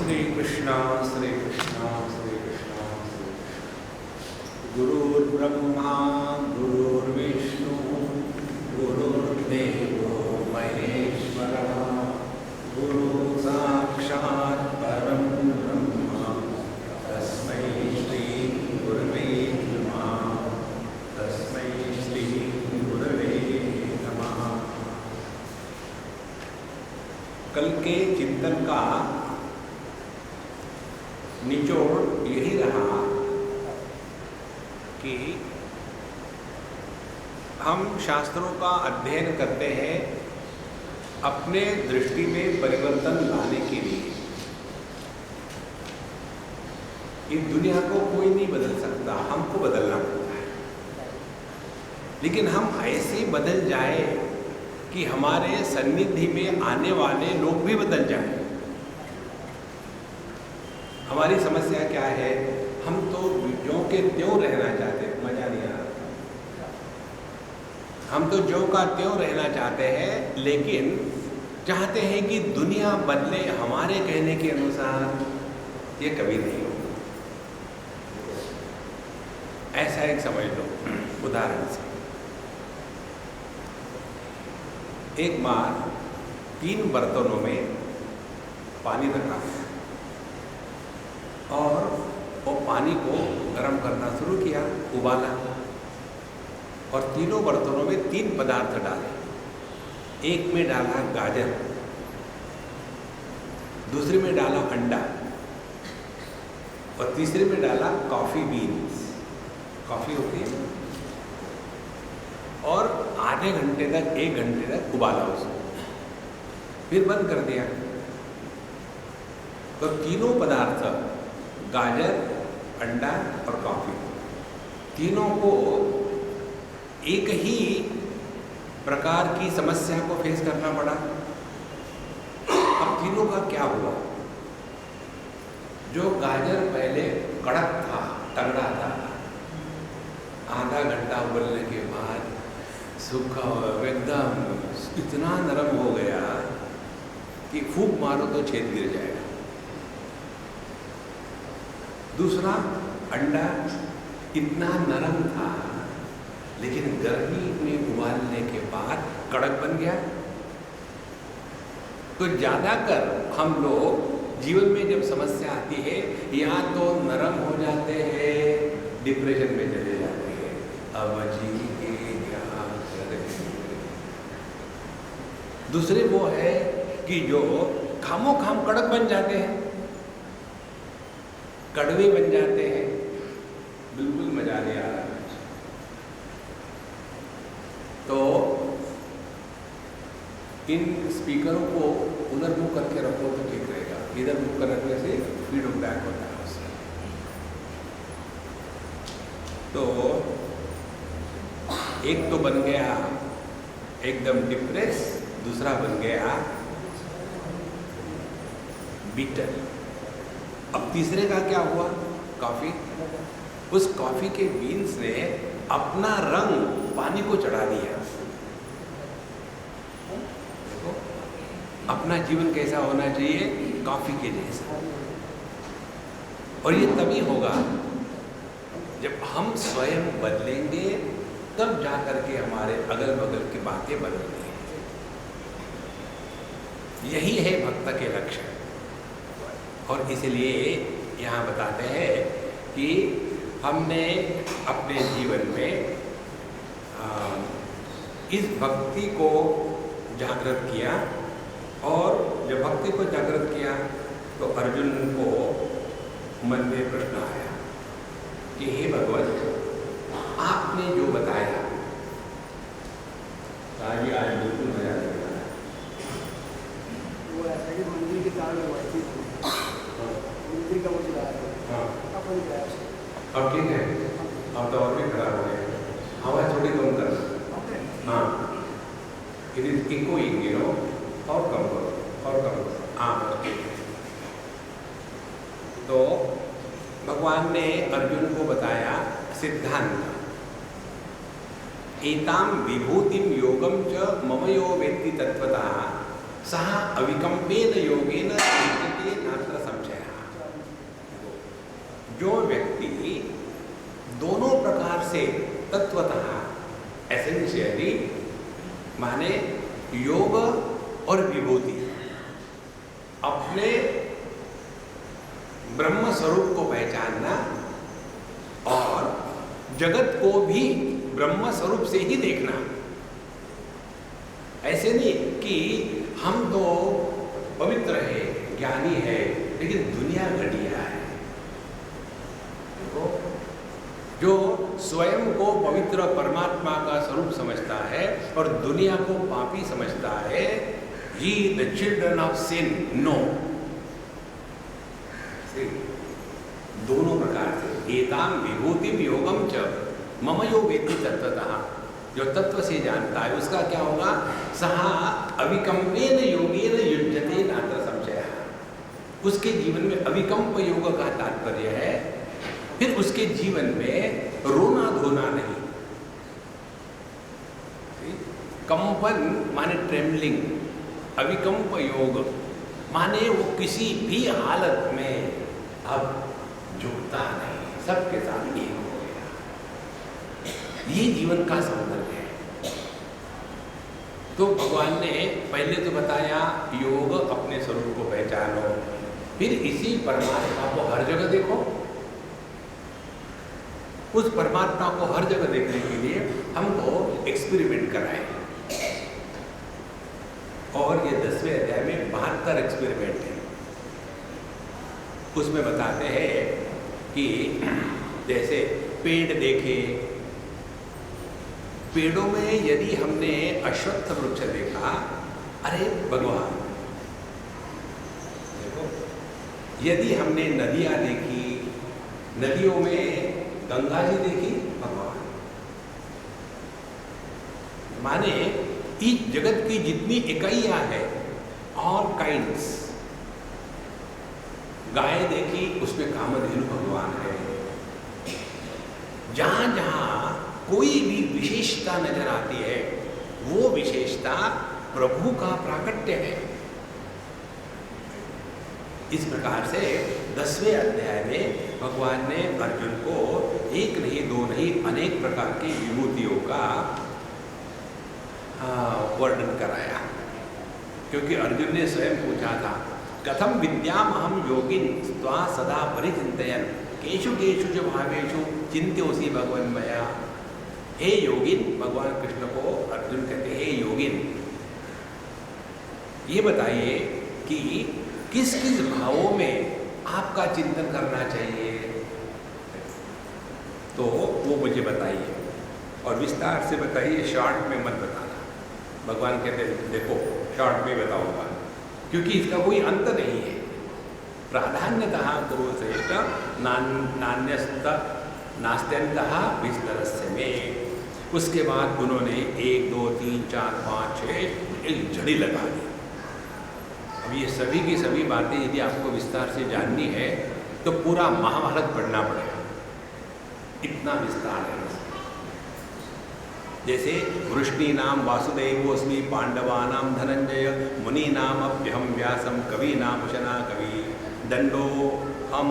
श्री कृष्णा श्री कृष्णा श्री कृष्णा श्री गुरुर्ब्रह्मा गुरुर्विष्णु गुरुर्देवो महेश्वरः गुरु साक्षात् परं ब्रह्म तस्मै श्री गुरवे नमः तस्मै श्री गुरवे नमः। कल के चिंतन का निचोड़ यही रहा कि हम शास्त्रों का अध्ययन करते हैं अपने दृष्टि में परिवर्तन लाने के लिए। इस दुनिया को कोई नहीं बदल सकता, हमको बदलना पड़ता है। लेकिन हम ऐसे बदल जाए कि हमारे सन्निधि में आने वाले लोग भी बदल जाएं। हमारी समस्या क्या है? हम तो ज्यों के त्यों रहना चाहते हैं। मजा नहीं आ रहा। हम तो ज्यों का त्यों रहना चाहते हैं, लेकिन चाहते हैं कि दुनिया बदले हमारे कहने के अनुसार। ये कभी नहीं होगा। ऐसा एक समझ लो उदाहरण से। एक बार 3 बर्तनों में पानी रखा और वो पानी को गर्म करना शुरू किया, उबाला, और तीनों बर्तनों में 3 पदार्थ डाले। एक में डाला गाजर, दूसरे में डाला अंडा और तीसरे में डाला कॉफी बीन्स। कॉफी होती है। और आधे घंटे तक 1 घंटे तक उबाला उसको, फिर बंद कर दिया। तो तीनों पदार्थ, गाजर, अंडा और कॉफी, तीनों को एक ही प्रकार की समस्या को फेस करना पड़ा। अब तीनों का क्या हुआ? जो गाजर पहले कड़क था, तगड़ा था, आधा घंटा उबलने के बाद सूखा एकदम इतना नरम हो गया कि फूंक मारो तो छेद गिर जाएगा। दूसरा अंडा इतना नरम था, लेकिन गर्मी में उबालने के बाद कड़क बन गया। तो ज्यादातर हम लोग जीवन में जब समस्या आती है, या तो नरम हो जाते हैं, डिप्रेशन में चले जाते हैं, अब जी के क्या करें। दूसरे वो है कि जो खामो खाम कड़क बन जाते हैं, कड़वे बन जाते हैं, बिल्कुल मजा नहीं आ रहा। तो इन स्पीकरों को उधर मुंह करके रखो तो ठीक रहेगा। इधर मुंह कर रखने से फीडबैक होता है उससे। तो एक तो बन गया एकदम डिप्रेस, दूसरा बन गया बीटर। अब तीसरे का क्या हुआ? कॉफी। उस कॉफी के बीन्स ने अपना रंग पानी को चढ़ा दिया। देखो अपना जीवन कैसा होना चाहिए, कॉफी के जैसा। और ये तभी होगा जब हम स्वयं बदलेंगे, तब जाकर के हमारे अगल बगल की बातें बदलेंगी। यही है भक्त के लक्ष्य। और इसलिए यहाँ बताते हैं कि हमने अपने जीवन में इस भक्ति को जागृत किया, और जब भक्ति को जागृत किया तो अर्जुन को मन में प्रश्न आया कि हे भगवत, आपने जो बताया आज बिल्कुल मजा नहीं आ रहा। वो ऐसा कि मंदिर की तार लगवाई थी, मंदिर का मुझे अब ठीक है। अब तो और भी खराब हो गया। आवाज थोड़ी कम कर। हाँ, it is echoing, you know. और कम करो, और कम करो। हाँ, ठीक है। तो भगवान ने अर्जुन को बताया सिद्धांत। एताम विभूतिम योगम च मम यो वेत्ति तत्वतः सः अविकम्पेन योगेन सिद्ध्यते नात्र संशयः। जो व्यक्ति दोनों प्रकार से तत्वतः एसेंशियली माने योग और विभूति अपने ब्रह्म स्वरूप को पहचानना और जगत को भी ब्रह्म स्वरूप से ही देखना। ऐसे नहीं कि हम तो पवित्र है, ज्ञानी है, लेकिन दुनिया घटिया है। देखो, जो स्वयं को पवित्र परमात्मा का स्वरूप समझता है और दुनिया को पापी समझता है, ये the children of sin no. दोनों प्रकार से एताम विभूतिम योगम च मम यो वेत्ति तत्वतः, जो तत्व से जानता है उसका क्या होगा, सहा अविकम्पेन योगेन युज्यते नात्र संशयः। उसके जीवन में अविकम्प योग का तात्पर्य है, फिर उसके जीवन में रोना धोना नहीं। कंपन माने ट्रेमलिंग, अविकम्प योग माने वो किसी भी हालत में अब झुकता नहीं, सबके साथ एक हो गया। ये जीवन का सौंदर्य है। तो भगवान ने पहले तो बताया योग अपने स्वरूप को पहचानो, फिर इसी परमात्मा को हर जगह देखो। उस परमात्मा को हर जगह देखने के लिए हमको एक्सपेरिमेंट कराए, और ये 10वें अध्याय में 72 एक्सपेरिमेंट है। उसमें बताते हैं कि जैसे पेड़ देखे, पेड़ों में यदि हमने अश्वत्थ वृक्ष देखा, अरे भगवान देखो, यदि हमने नदियां देखी, नदियों में गंगा जी देखी, भगवान माने इस जगत की जितनी इकाइयां हैं, ऑल काइंड्स, गाय देखी उसमें कामधेनु भगवान है। जहां जहां कोई भी विशेषता नजर आती है, वो विशेषता प्रभु का प्राकट्य है। इस प्रकार से 10वें अध्याय में भगवान ने अर्जुन को एक नहीं दो नहीं अनेक प्रकार की विभूतियों का वर्णन कराया, क्योंकि अर्जुन ने स्वयं पूछा था, कथम विद्याम अहम योगिन त्वा सदा परिचिन्तयन् केषु केषु च भावेषु चिन्त्योऽसि भगवन् मया। हे योगिन, भगवान कृष्ण को अर्जुन कहते हे योगिन, ये बताइए कि किस किस भावों में आपका चिंतन करना चाहिए, तो वो मुझे बताइए और विस्तार से बताइए, शॉर्ट में मत बताना। भगवान कहते देखो शॉर्ट में बताऊंगा, क्योंकि इसका कोई अंत नहीं है। प्राधान्यतः कुरु श्रेष्ठ नान्यस्त नास्त्यन्तः विस्तरस्य में। उसके बाद उन्होंने 1 2 3 4 5 6 एक झड़ी लगा दी। अब ये सभी की सभी बातें यदि आपको विस्तार से जाननी है तो पूरा महाभारत पढ़ना पड़ेगा, इतना विस्तार है। जैसे वृष्णीनाम वासुदेवोऽस्मि, पांडवानाम धनंजय, मुनीनाम अभ्यहम व्यासम, कवीनाम उशना कवि, दंडो हम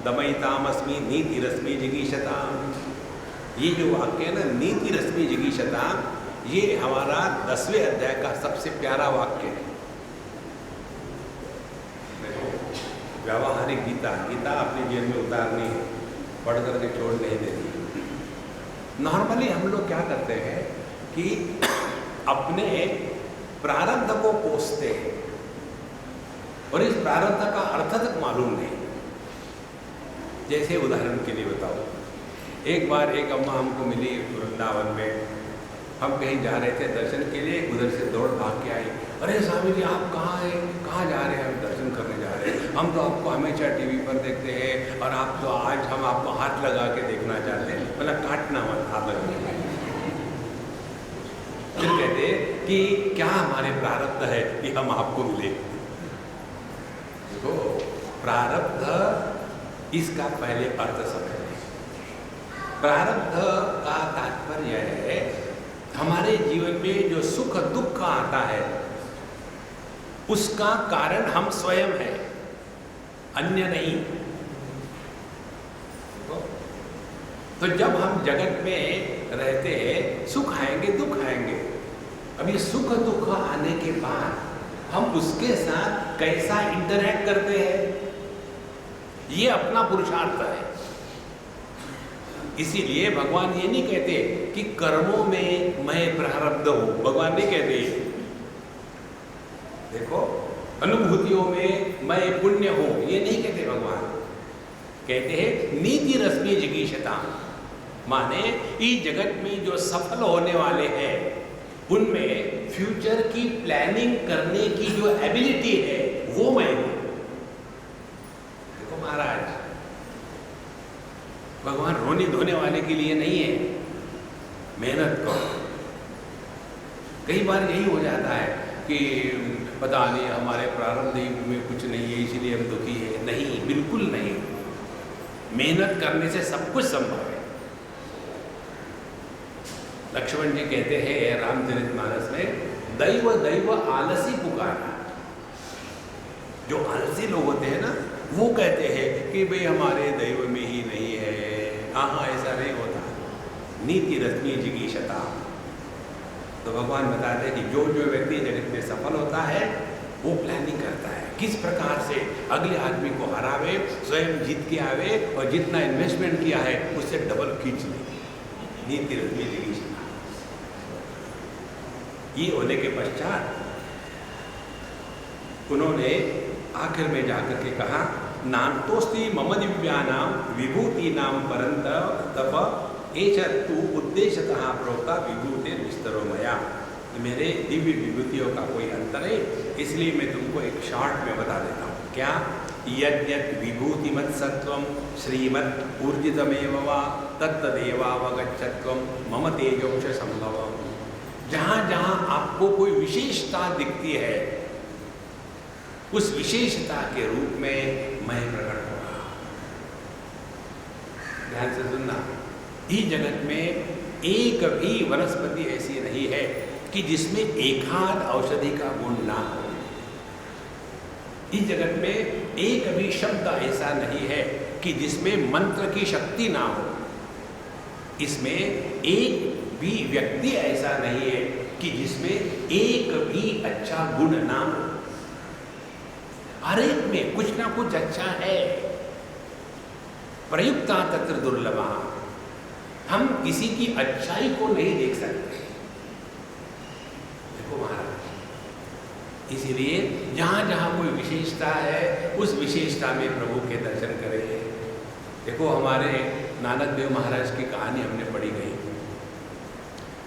दमयितामस्मि, नीतिरस्मि जिगीषताम्। ये जो वाक्य है ना, नीतिरस्मि जिगीषताम्, ये हमारा 10वें अध्याय का सबसे प्यारा वाक्य है। व्यावहारिक गीता, गीता अपने जीवन में उतारनी है, पढ़ करके छोड़ नहीं देनी। नॉर्मली हम लोग क्या करते हैं कि अपने प्रारब्ध को कोसते हैं और इस प्रारब्ध का अर्थ तक मालूम नहीं। जैसे उदाहरण के लिए बताओ, एक बार एक अम्मा हमको मिली वृंदावन में, हम कहीं जा रहे थे दर्शन के लिए, उधर से दौड़ भाग के आई, अरे स्वामी जी आप कहाँ हैं, कहाँ जा रहे हैं? हम दर्शन करने जा रहे हैं, हम तो आपको हमेशा टीवी पर देखते हैं और आप तो आज हम आपको हाथ लगा के देखना चाहते हैं, मतलब काटना मत, हाथ लगा। फिर कहते कि क्या हमारे प्रारब्ध है कि हम आपको मिले? देखो प्रारब्ध, इसका पहले अर्थ समझ लें। प्रारब्ध का तात्पर्य है हमारे जीवन में जो सुख दुख आता है उसका कारण हम स्वयं हैं, अन्य नहीं। तो जब हम जगत में रहते हैं, सुख आएंगे दुख आएंगे। अब ये सुख दुख आने के बाद हम उसके साथ कैसा इंटरैक्ट करते हैं, ये अपना पुरुषार्थ है। इसीलिए भगवान ये नहीं कहते कि कर्मों में मैं प्रारब्ध हूं, भगवान नहीं कहते। देखो, अनुभूतियों में मैं पुण्य हूं, ये नहीं कहते भगवान। कहते हैं नीति रश्मि जिगीषता, माने इस जगत में जो सफल होने वाले हैं उनमें फ्यूचर की प्लानिंग करने की जो एबिलिटी है वो मैं हूं। देखो महाराज, भगवान रोने धोने वाले के लिए नहीं है, मेहनत करो। कई बार यही हो जाता है कि पता नहीं हमारे प्रारब्ध में कुछ नहीं है इसीलिए हम दुखी है। नहीं, बिल्कुल नहीं। मेहनत करने से सब कुछ संभव है। लक्ष्मण जी कहते हैं रामचरितमानस में, दैव दैव आलसी पुकारा। जो आलसी लोग होते हैं ना, वो कहते हैं कि भाई हमारे दैव में ही नहीं है। हाँ, ऐसा नहीं होता। नीति रश्मि जिगीषता। तो भगवान बताते हैं कि जो जो व्यक्ति जगत में सफल होता है वो प्लानिंग करता है किस प्रकार से अगले आदमी को हरावे, स्वयं जीत के आवे और जितना इन्वेस्टमेंट किया है उससे डबल खींच ले। नीति रश्मि जिगीषता। ये होने के पश्चात उन्होंने आखिर में जाकर के कहा, नान्तोस्ति मम दिव्यानाम विभूति नाम परंत तप एच तु उद्देश्यतः प्रोक्ता विभूति विस्तरो मया। मेरे दिव्य विभूतियों का कोई अंत नहीं, इसलिए मैं तुमको एक शॉर्ट में बता देता हूँ। क्या? यद् यद् विभूतिमत् सत्वं श्रीमत् ऊर्जितमेव वा तत्तदेवावगच्छत्वं मम तेजोंश संभवम्। जहाँ जहाँ आपको कोई विशेषता दिखती है उस विशेषता के रूप में मैं प्रकट होगा। ध्यान से सुनना, इस जगत में एक भी वनस्पति ऐसी नहीं है कि जिसमें एकाध औषधि का गुण ना हो। इस जगत में एक भी शब्द ऐसा नहीं है कि जिसमें मंत्र की शक्ति ना हो। इसमें एक भी व्यक्ति ऐसा नहीं है कि जिसमें एक भी अच्छा गुण ना हो। हर एक में कुछ ना कुछ अच्छा है। प्रयुक्ता तत्र दुर्लभा। हम किसी की अच्छाई को नहीं देख सकते। देखो महाराज, इसीलिए जहाँ जहाँ कोई विशेषता है उस विशेषता में प्रभु के दर्शन करें। देखो, हमारे नानक देव महाराज की कहानी हमने पढ़ी गई।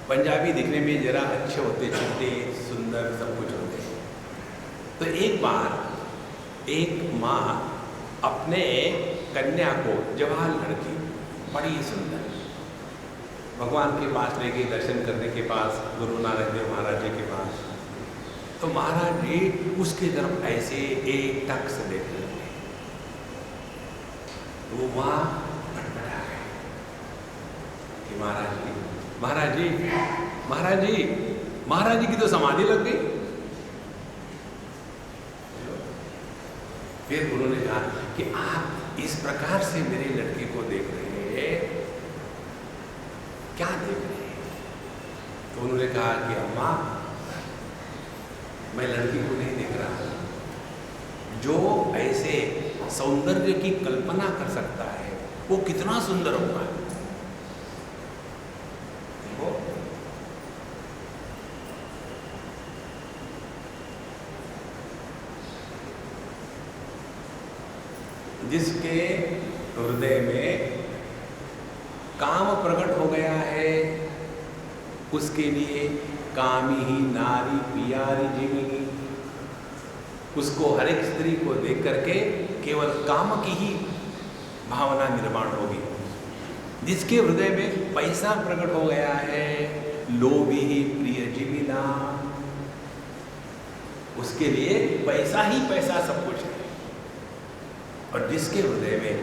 पंजाबी दिखने में जरा अच्छे होते, छोटे सुंदर सब कुछ होते। तो एक बार एक माँ अपने कन्या को, जवान लड़की बड़ी सुंदर, भगवान के पास ले गई दर्शन करने के पास, गुरु नानक देव महाराज जी के पास। तो महाराज जी उसकी तरफ ऐसे एक टक से देखने लगे। वो माँ पटपटा गई कि महाराज जी, महाराज जी, महाराज जी, महाराज जी की तो समाधि लग गई। फिर उन्होंने कहा कि आप इस प्रकार से मेरे लड़के को देख रहे हैं, क्या देख रहे हैं? तो उन्होंने कहा कि अम्मा, मैं लड़की को नहीं देख रहा। जो ऐसे सौंदर्य की कल्पना कर सकता है वो कितना सुंदर होगा। देखो, जिसके हृदय में काम प्रकट हो गया है उसके लिए कामी ही नारी पियारी जीविनी। उसको हर एक स्त्री को देख करके केवल काम की ही भावना निर्माण होगी। जिसके हृदय में पैसा प्रकट हो गया है, लोभी ही प्रिय जीविना, उसके लिए पैसा ही पैसा सब कुछ है। और जिसके हृदय में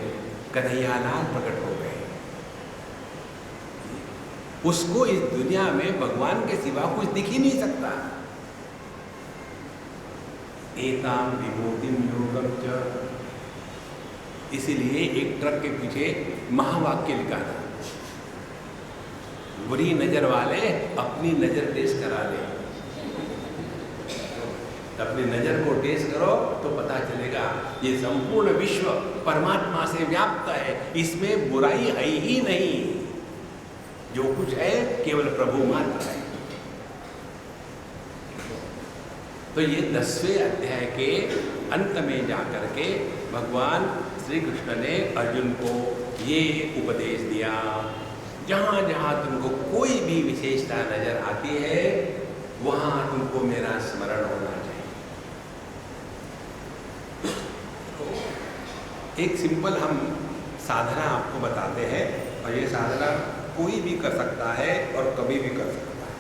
कन्हैयालाल प्रकट हो गए, उसको इस दुनिया में भगवान के सिवा कुछ दिख ही नहीं सकता। एताम विभूतिम योगम च। इसीलिए एक ट्रक के पीछे महावाक्य लिखा था, बुरी नजर वाले अपनी नजर टेस्ट करा ले। अपनी नजर को टेस्ट करो तो पता चलेगा ये संपूर्ण विश्व परमात्मा से व्याप्त है, इसमें बुराई है ही नहीं, जो कुछ है केवल प्रभु मात्र है। तो ये 10वें अध्याय के अंत में जाकर के भगवान श्री कृष्ण ने अर्जुन को ये उपदेश दिया, जहाँ जहाँ तुमको कोई भी विशेषता नजर आती है वहाँ तुमको मेरा स्मरण होना चाहिए। एक सिंपल हम साधना आपको बताते हैं, और ये साधना कोई भी कर सकता है और कभी भी कर सकता है।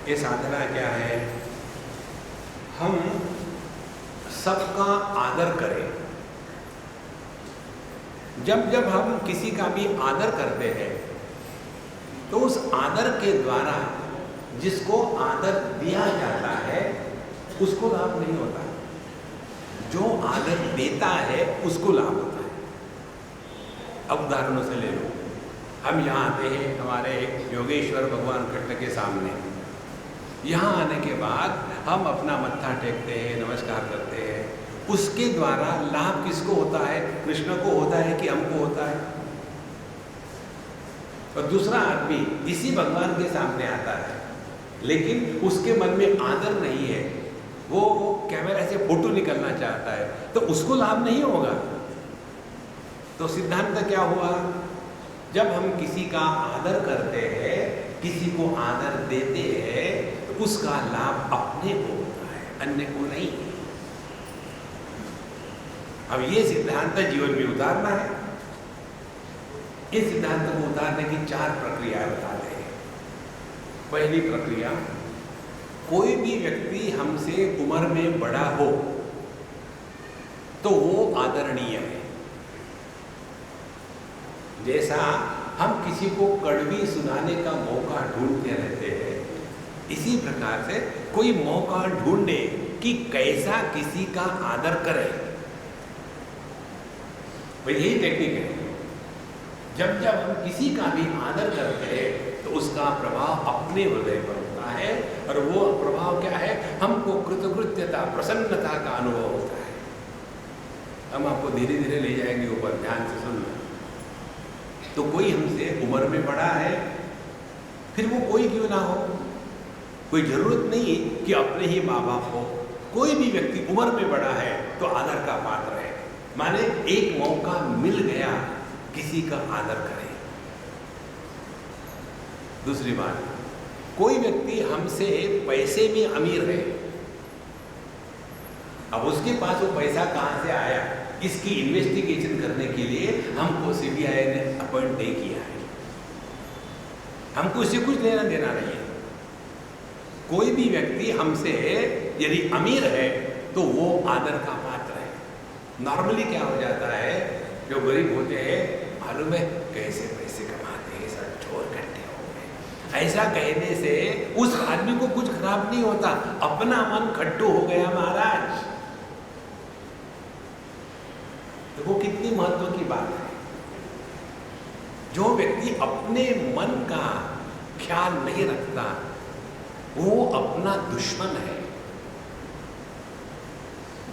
ये साधना क्या है? हम सबका आदर करें। जब जब हम किसी का भी आदर करते हैं तो उस आदर के द्वारा जिसको आदर दिया जाता है उसको लाभ नहीं होता, जो आदर देता है उसको लाभ होता है। अब उदाहरणों से ले लो, हम यहाँ आते हैं हमारे योगेश्वर भगवान कृष्ण के सामने, यहाँ आने के बाद हम अपना मत्था टेकते हैं, नमस्कार करते हैं, उसके द्वारा लाभ किसको होता है? कृष्ण को होता है कि हमको होता है? और दूसरा आदमी इसी भगवान के सामने आता है लेकिन उसके मन में आदर नहीं है, वो कैमरा से फोटो निकलना चाहता है, तो उसको लाभ नहीं होगा। तो सिद्धांत क्या हुआ? जब हम किसी का आदर करते हैं, किसी को आदर देते हैं, तो उसका लाभ अपने को होता है, अन्य को नहीं। अब ये सिद्धांत जीवन में उतारना है। इस सिद्धांत को उतारने की 4 प्रक्रियाएं बताते हैं। पहली प्रक्रिया, कोई भी व्यक्ति हमसे उम्र में बड़ा हो तो वो आदरणीय है। जैसा हम किसी को कड़वी सुनाने का मौका ढूंढते रहते हैं, इसी प्रकार से कोई मौका ढूंढे कि कैसा किसी का आदर करे। भाई यही टेक्निक है। जब जब हम किसी का भी आदर करते हैं तो उसका प्रभाव अपने हृदय पर होता है, और वो प्रभाव क्या है? हमको कृतकृत्यता, प्रसन्नता का अनुभव होता है। हम आपको धीरे धीरे ले जाएंगे ऊपर, ध्यान से सुनना। तो कोई हमसे उम्र में बड़ा है, फिर वो कोई क्यों ना हो, कोई जरूरत नहीं कि अपने ही माँ बाप हो, कोई भी व्यक्ति उम्र में बड़ा है तो आदर का पात्र है। माने एक मौका मिल गया, किसी का आदर करें। दूसरी बात, कोई व्यक्ति हमसे पैसे में अमीर है, अब उसके पास वो पैसा कहाँ से आया, इसकी इन्वेस्टिगेशन करने के लिए हमको सीबीआई ने अपॉइंट नहीं किया है। हमको इससे कुछ लेना देना नहीं है। कोई भी व्यक्ति हमसे यदि अमीर है तो वो आदर का पात्र है। नॉर्मली क्या हो जाता है, जो गरीब होते हैं, मालूम है कैसे पैसे कमाते हैं, सब चोर कट्टे हो गए, ऐसा कहने से उस आदमी को कुछ खराब नहीं होता, अपना मन खट्टू हो गया महाराज। तो वो कितनी महत्व की बात है। जो व्यक्ति अपने मन का ख्याल नहीं रखता वो अपना दुश्मन है।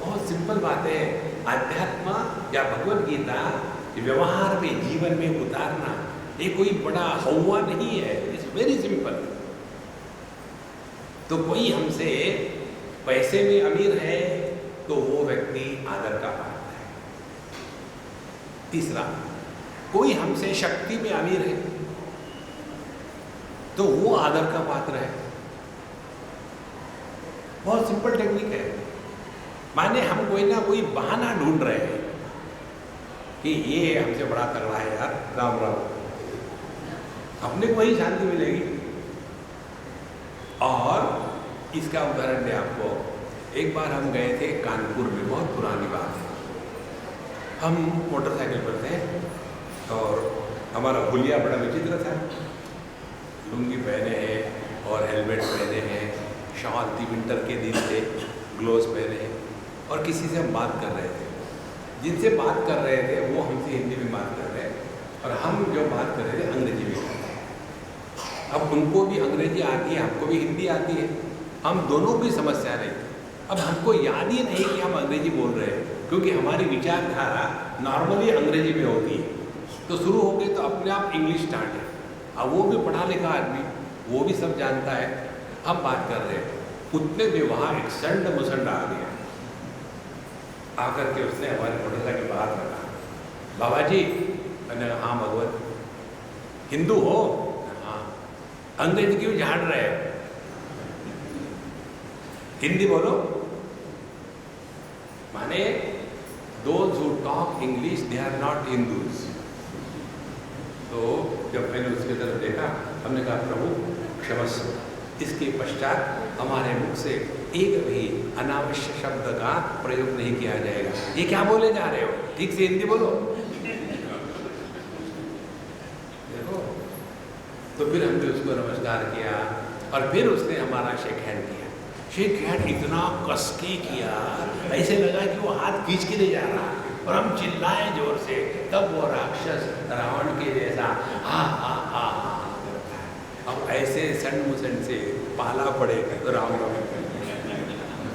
बहुत सिंपल बात है। अध्यात्म या भगवत गीता व्यवहार में, जीवन में उतारना ये कोई बड़ा हौवा नहीं है, इट्स वेरी सिंपल। तो कोई हमसे पैसे में अमीर है तो वो व्यक्ति आदर का पात्र है। तीसरा, कोई हमसे शक्ति में अमीर है तो वो आदर का पात्र है। बहुत सिंपल टेक्निक है। माने हम कोई ना कोई बहाना ढूंढ रहे हैं कि ये हमसे बड़ा तगड़ा है यार, राम राम, अपने को ही शांति मिलेगी। और इसका उदाहरण दे आपको, एक बार हम गए थे कानपुर में, बहुत पुरानी बात है। हम मोटरसाइकिल पर थे और हमारा हुलिया बड़ा विचित्र था, लुंगी पहने हैं और हेलमेट पहने हैं, शॉल थी, विंटर के दिन थे, ग्लोव्स पहने हैं, और किसी से हम बात कर रहे थे। जिनसे बात कर रहे थे वो हमसे हिंदी में बात कर रहे हैं और हम जो बात कर रहे थे अंग्रेजी में कर रहे हैं। अब उनको भी अंग्रेजी आती है, हमको भी हिंदी आती है, हम दोनों की समस्या नहीं। अब हमको याद ही नहीं कि हम अंग्रेजी बोल रहे हैं, क्योंकि हमारी विचारधारा नॉर्मली अंग्रेजी में होती है। तो शुरू हो गए तो अपने आप इंग्लिश स्टार्ट है। अब वो भी पढ़ा लिखा आदमी, वो भी सब जानता है, हम बात कर रहे हैं, उतने में वहाँ एक संड मुसंड आ गया। आकर के उसने हमारे प्रोफेसर के बाहर रखा, बाबा जी। मैंने कहा हाँ भगवत, हिंदू हो? हाँ। अंग्रेजी क्यों झाड़ रहे हैं? हिंदी बोलो। माने those who talk English they are not Hindus। तो जब मैंने उसकी तरफ देखा, हमने कहा प्रभु क्षमस्व, इसके पश्चात हमारे मुख से एक भी अनावश्यक शब्द का प्रयोग नहीं किया जाएगा। ये क्या बोले जा रहे हो? ठीक से हिंदी बोलो। देखो, तो फिर हमने उसको नमस्कार किया और फिर उसने हमारा शेक हैंड किया। शेक हैंड इतना कस के किया, ऐसे लगा कि वो हाथ खींच के ले जा रहा है और हम चिल्लाए जोर से। तब वो राक्षस रावण के जैसा हा हा हा हा करता है। अब ऐसे संड मुसंड से पाला पड़ेगा राम राम,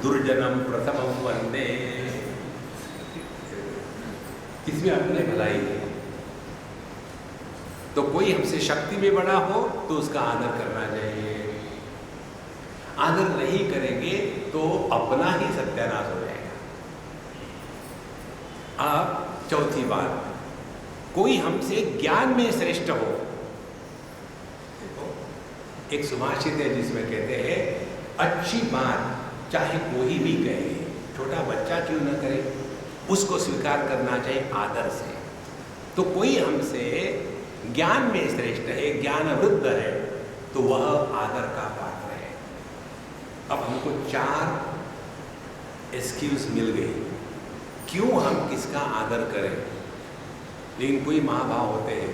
दुर्जनम प्रथमम वंदे। इसमें अपने भलाई है। तो कोई हमसे शक्ति में बड़ा हो तो उसका आदर करना चाहिए। आदर नहीं करेंगे तो अपना ही सत्यानाश हो जाएगा। अब चौथी बात, कोई हमसे ज्ञान में श्रेष्ठ हो। देखो, एक सुभाषित है जिसमें कहते हैं अच्छी बात चाहे कोई भी कहे, छोटा बच्चा क्यों न करे, उसको स्वीकार करना चाहिए आदर से। तो कोई हमसे ज्ञान में श्रेष्ठ है, ज्ञान वृद्ध है, तो वह आदर का पात्र है। अब हमको 4 एक्सक्यूज मिल गई क्यों हम किसका आदर करें। लेकिन कोई माँ बाप होते हैं,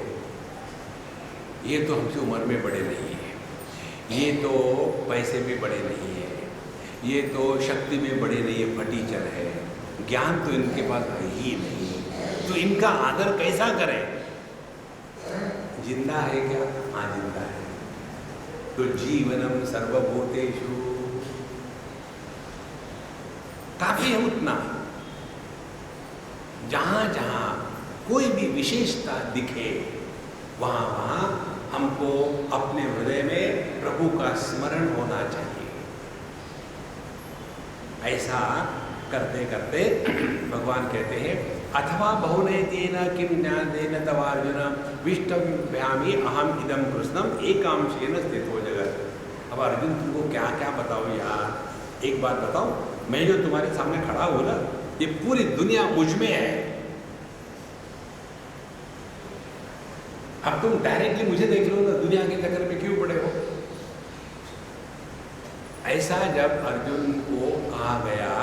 ये तो हमसे उम्र में बड़े नहीं है, ये तो पैसे में बड़े नहीं है, ये तो शक्ति में बड़े नहीं है, फटीचर है, ज्ञान तो इनके पास है ही नहीं, तो इनका आदर कैसा करें। जिंदा है क्या? हाँ जिंदा है। तो जीवनम सर्वभूतेषु, काफी है उतना। जहां जहां कोई भी विशेषता दिखे वहां वहां हमको अपने हृदय में प्रभु का स्मरण होना चाहिए। ऐसा करते करते भगवान कहते हैं अथवा बहुनैतेन किं ज्ञानेन तवार्जुन विष्टव्यामि अहम इदं कृष्णम एकांशेन स्थितो जगत्। अब अर्जुन तुमको क्या क्या बताओ यार, एक बात बताओ, मैं जो तुम्हारे सामने खड़ा हूं ना, ये पूरी दुनिया मुझ में है। अब तुम डायरेक्टली मुझे देख लो ना, दुनिया के चक्कर में क्यों पड़े हो। ऐसा जब अर्जुन को कहा गया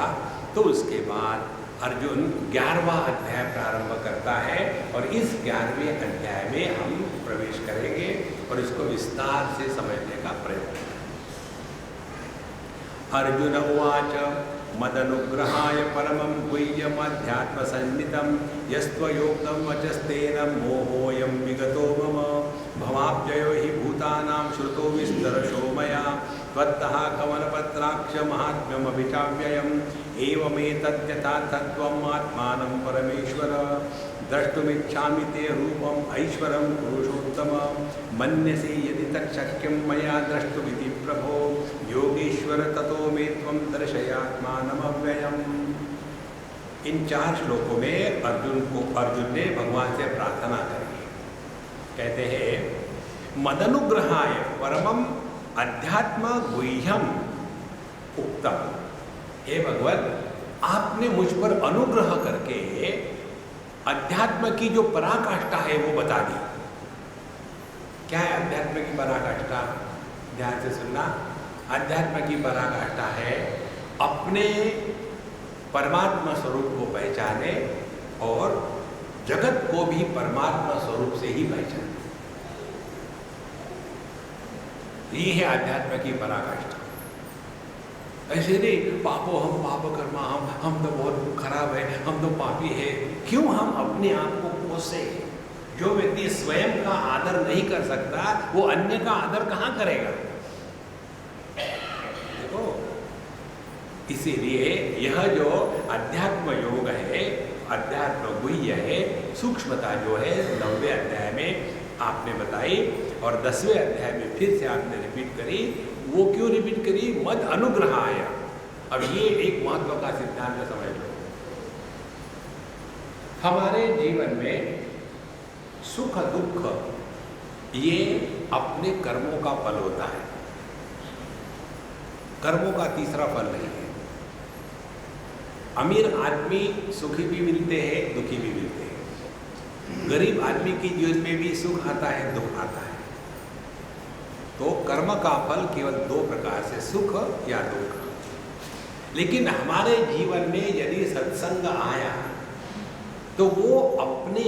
तो उसके बाद अर्जुन 11वां अध्याय प्रारंभ करता है और इस 11वें अध्याय में हम प्रवेश करेंगे और इसको विस्तार से समझने का प्रयत्न करेंगे। अर्जुन उवाच मदनुग्रहाय परमं गुह्यमध्यात्म संहितं यस्त्वयोक्तं वचस्तेन मोहोऽयं विगतो मम भवाब्जयो हि भूतानां श्रुतो विस्तरशो मया त्वत्तः कमलपत्राक्ष महात्म्यमभिचाव्ययम् एवमेतद्यथा तत्त्वम् आत्मानं परमेश्वर द्रष्टुमिच्छामि ते रूपम् ऐश्वरं पुरुषोत्तम मन्यसे यदि तच्छक्यं मया द्रष्टुमिति प्रभो योगेश्वर ततो मे त्वं दर्शयात्मानमव्ययम्। इन 4 श्लोकों में अर्जुन ने भगवान से प्रार्थना करी। कहते हैं मदनुग्रहाय परमं अध्यात्म गुह्यम उक्तम। हे भगवत, आपने मुझ पर अनुग्रह करके अध्यात्म की जो पराकाष्ठा है वो बता दी। क्या है अध्यात्म की पराकाष्ठा? ध्यान से सुनना। अध्यात्म की पराकाष्ठा है अपने परमात्मा स्वरूप को पहचाने और जगत को भी परमात्मा स्वरूप से ही पहचाने। ये है अध्यात्म की पराकाष्ठा। ऐसे नहीं पापो हम पाप कर्मा, हम तो बहुत खराब है, हम तो पापी है। क्यों हम अपने आप को कोसे? जो व्यक्ति स्वयं का आदर नहीं कर सकता वो अन्य का आदर कहाँ करेगा? देखो, इसीलिए यह जो अध्यात्म योग है, अध्यात्म गुह्य है, सूक्ष्मता जो है 9वें अध्याय में आपने बताई और 10वें अध्याय में फिर से आपने रिपीट करी। वो क्यों रिपीट करी? मद अनुग्रहाय। अब ये एक महत्व का सिद्धांत समझ लो। हमारे जीवन में सुख दुख ये अपने कर्मों का फल होता है, कर्मों का तीसरा फल नहीं है। अमीर आदमी सुखी भी मिलते हैं, दुखी भी मिलते हैं। गरीब आदमी की जीवन में भी सुख आता है, दुख आता है। तो कर्म का फल केवल 2 प्रकार से, सुख या दुख। लेकिन हमारे जीवन में यदि सत्संग आया तो वो अपने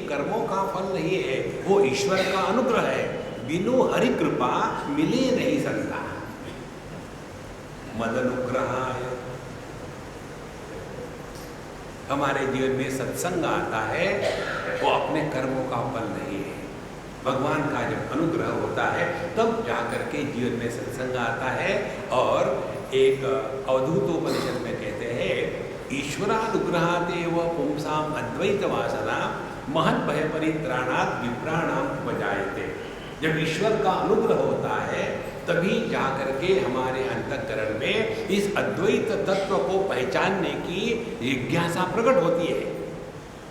कर्मों का फल नहीं है, वो ईश्वर का अनुग्रह है। बिनु हरि कृपा मिले नहीं सकता। मद अनुग्रहाय। हमारे जीवन में सत्संग आता है, वो अपने कर्मों का फल नहीं है। भगवान का जब अनुग्रह होता है तब जाकर के जीवन में सत्संग आता है। और एक अवधूतोपनिषद में कहते हैं, ईश्वरानुग्रहादेव पुंसाम अद्वैत वासना महत् भय परित्राणात् विप्राणाम उपजायते। जब ईश्वर का अनुग्रह होता है तभी जाकर के हमारे अंतःकरण में इस अद्वैत तत्व को पहचानने की जिज्ञासा प्रकट होती है,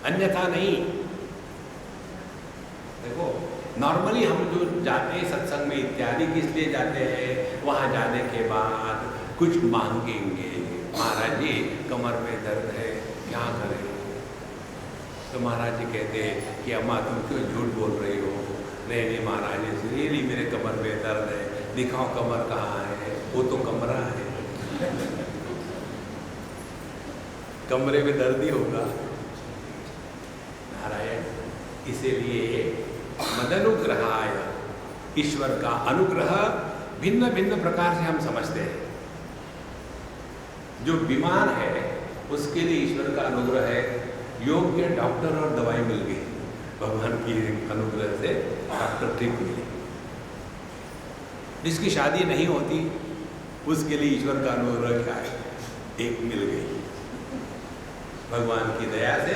अन्यथा नहीं। देखो, नॉर्मली हम जो जाते हैं सत्संग में इत्यादि किस लिए जाते हैं? वहाँ जाने के बाद कुछ मांगेंगे, महाराज जी कमर में दर्द है, क्या करें? तो महाराज जी कहते हैं कि अम्मा तुम क्यों झूठ बोल रही हो? नहीं नहीं महाराज जी, रियली मेरे कमर में दर्द है, दिखाओ कमर कहाँ है। वो तो कमरा है, कमरे में दर्द ही होगा। नारायण, इसीलिए मदनुग्रहाय, ईश्वर का अनुग्रह भिन्न भिन्न प्रकार से हम समझते हैं। जो बीमार है उसके लिए ईश्वर का अनुग्रह है, योग्य डॉक्टर और दवाई मिल गई, भगवान की अनुग्रह से डॉक्टर ठीक मिले। जिसकी शादी नहीं होती उसके लिए ईश्वर का अनुग्रह क्या है? एक मिल गई, भगवान की दया से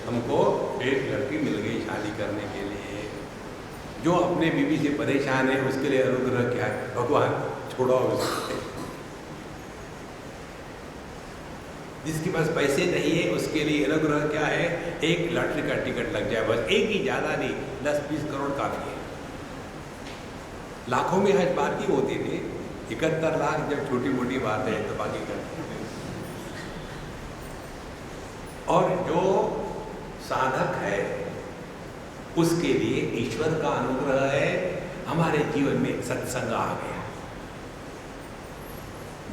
हमको एक लड़की मिल गई शादी करने के लिए। जो अपने बीवी से परेशान है उसके लिए अनुग्रह क्या है? भगवान छोड़ो उसे। जिसके पास पैसे नहीं है उसके लिए अनुग्रह क्या है? एक लॉटरी का टिकट लग जाए बस, एक ही, ज़्यादा नहीं, 10-20 करोड़ काफ़ी है। लाखों में आज बात ही होती थी, 71 लाख जब छोटी मोटी बात है तो बाकी करते हैं। और जो साधक है उसके लिए ईश्वर का अनुग्रह है, हमारे जीवन में सत्संग आ गया।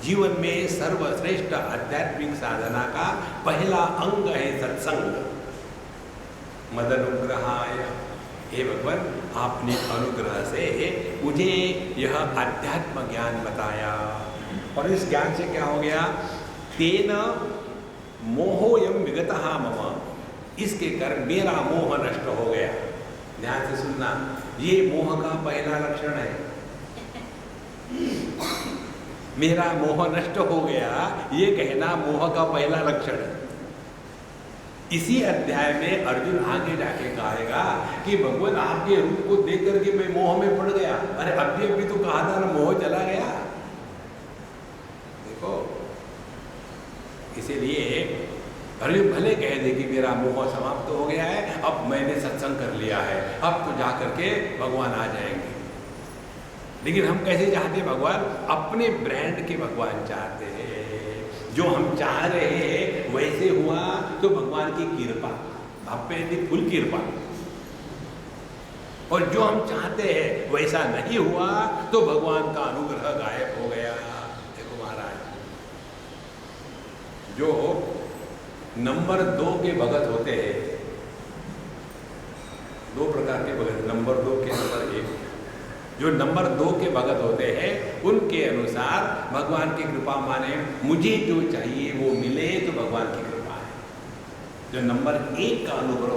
जीवन में सर्वश्रेष्ठ आध्यात्मिक साधना का पहला अंग है सत्संग। मदनुग्रहाय, हे भगवान आपने अनुग्रह से मुझे यह अध्यात्म ज्ञान बताया। और इस ज्ञान से क्या हो गया? तेन मोहोयम विगतः मम, इसके कारण मेरा मोह नष्ट हो गया। ध्यान से सुनना, ये मोह का पहला लक्षण है। मेरा मोह नष्ट हो गया, ये कहना मोह का पहला लक्षण है। इसी अध्याय में अर्जुन आगे जाके कहेगा कि भगवान आपके रूप को देख करके मैं मोह में पड़ गया। अरे अभी तो कहा था ना मोह चला गया। देखो, इसीलिए अर्जुन भले कह दे कि मेरा मोह समाप्त हो गया है, अब मैंने सत्संग कर लिया है, अब तो जा करके भगवान आ जाएंगे। लेकिन हम कैसे चाहते हैं? भगवान अपने ब्रांड के भगवान चाहते हैं। जो हम चाह रहे हैं वैसे हुआ तो भगवान की कृपा, आप पे यदि फुल कृपा। और जो हम चाहते हैं वैसा नहीं हुआ तो भगवान का अनुग्रह गायब हो गया। देखो महाराज, जो नंबर 2 के भगत होते हैं, 2 प्रकार के भगत, नंबर 2 के नंबर 1, जो नंबर 2 के भगत होते हैं उनके अनुसार भगवान की कृपा माने मुझे जो चाहिए वो मिले तो भगवान की कृपा है। जो नंबर 1 का अनुभव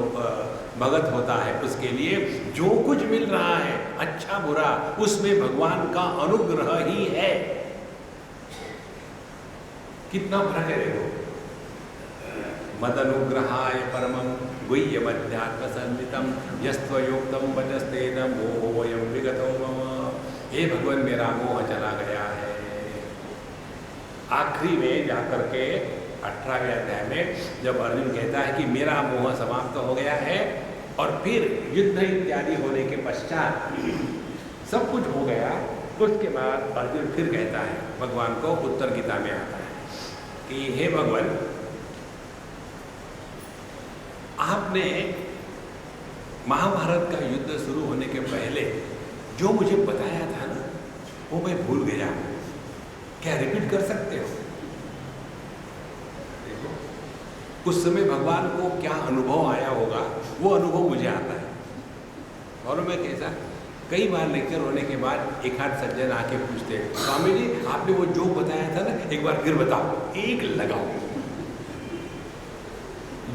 भगत होता है, उसके लिए जो कुछ मिल रहा है अच्छा बुरा उसमें भगवान का अनुग्रह ही है। कितना फर्क है देखो। मद अनुग्रहाय परमं गुह्यमध्यात्म संवितम यस्त्वयोक्तम वचस्तेन मोहोऽयं विगतो मम। हे भगवान, मेरा मोह चला गया है। आखिरी में जाकर के 18वें अध्याय में जब अर्जुन कहता है कि मेरा मोह समाप्त हो गया है, और फिर युद्ध इत्यादि होने के पश्चात सब कुछ हो गया, तो उसके बाद अर्जुन फिर कहता है भगवान को, उत्तर गीता में आता है कि हे भगवान, आपने महाभारत का युद्ध शुरू होने के पहले जो मुझे बताया था ना, वो मैं भूल गया, क्या रिपीट कर सकते हो? देखो, उस समय भगवान को क्या अनुभव आया होगा, वो अनुभव मुझे आता है। मालूम है कैसा? कई बार लेक्चर होने के बाद एक आध सज्जन आके पूछते हैं, स्वामी जी आपने वो जोक बताया था ना, एक बार फिर बताओ, एक लगाओ।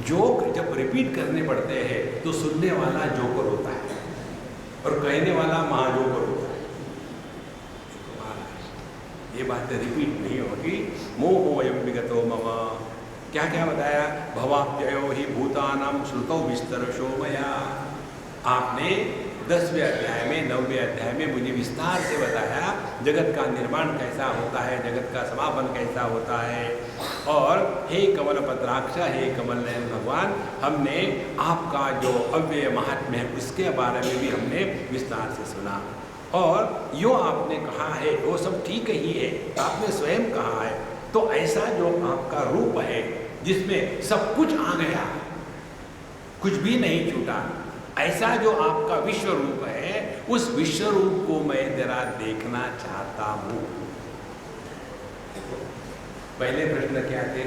जोक जब रिपीट करने पड़ते हैं तो सुनने वाला जोकर होता है और कहने वाला महाजोकर होता है। ये बातें रिपीट नहीं होगी। मोहोऽयं विगतो मम। क्या क्या बताया? भवाप्ययो हि भूतानां श्रुतौ विस्तरशो मया। आपने 10वें अध्याय में 9वें अध्याय में मुझे विस्तार से बताया जगत का निर्माण कैसा होता है, जगत का समापन कैसा होता है। और हे कमल पत्राक्ष, हे कमल नयन भगवान, हमने आपका जो अव्यय महात्म्य है उसके बारे में भी हमने विस्तार से सुना। और यो आपने कहा है वो सब ठीक ही है, आपने स्वयं कहा है। तो ऐसा जो आपका रूप है जिसमें सब कुछ आ गया, कुछ भी नहीं छूटा, ऐसा जो आपका विश्व रूप है, उस विश्व रूप को मैं जरा देखना चाहता हूँ। पहले प्रश्न क्या थे?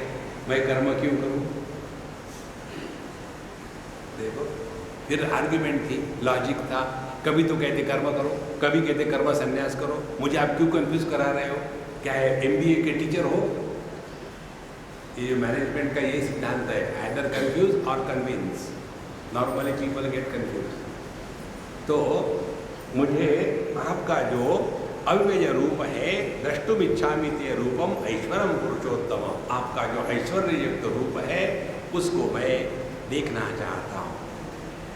मैं कर्म क्यों करूँ? देखो, फिर आर्ग्यूमेंट थी, लॉजिक था। कभी तो कहते कर्म करो, कभी कहते कर्म संन्यास करो। मुझे आप क्यों कंफ्यूज करा रहे हो? क्या है, MBA के टीचर हो? ये मैनेजमेंट का यही सिद्धांत है, आइदर कंफ्यूज और convince. Normally people get confuse. तो मुझे आपका जो अव्यय रूप है, द्रष्टुम इच्छामि ते रूपम ऐश्वरम पुरुषोत्तम, आपका जो ऐश्वर्य युक्त रूप है उसको मैं देखना चाहता हूँ।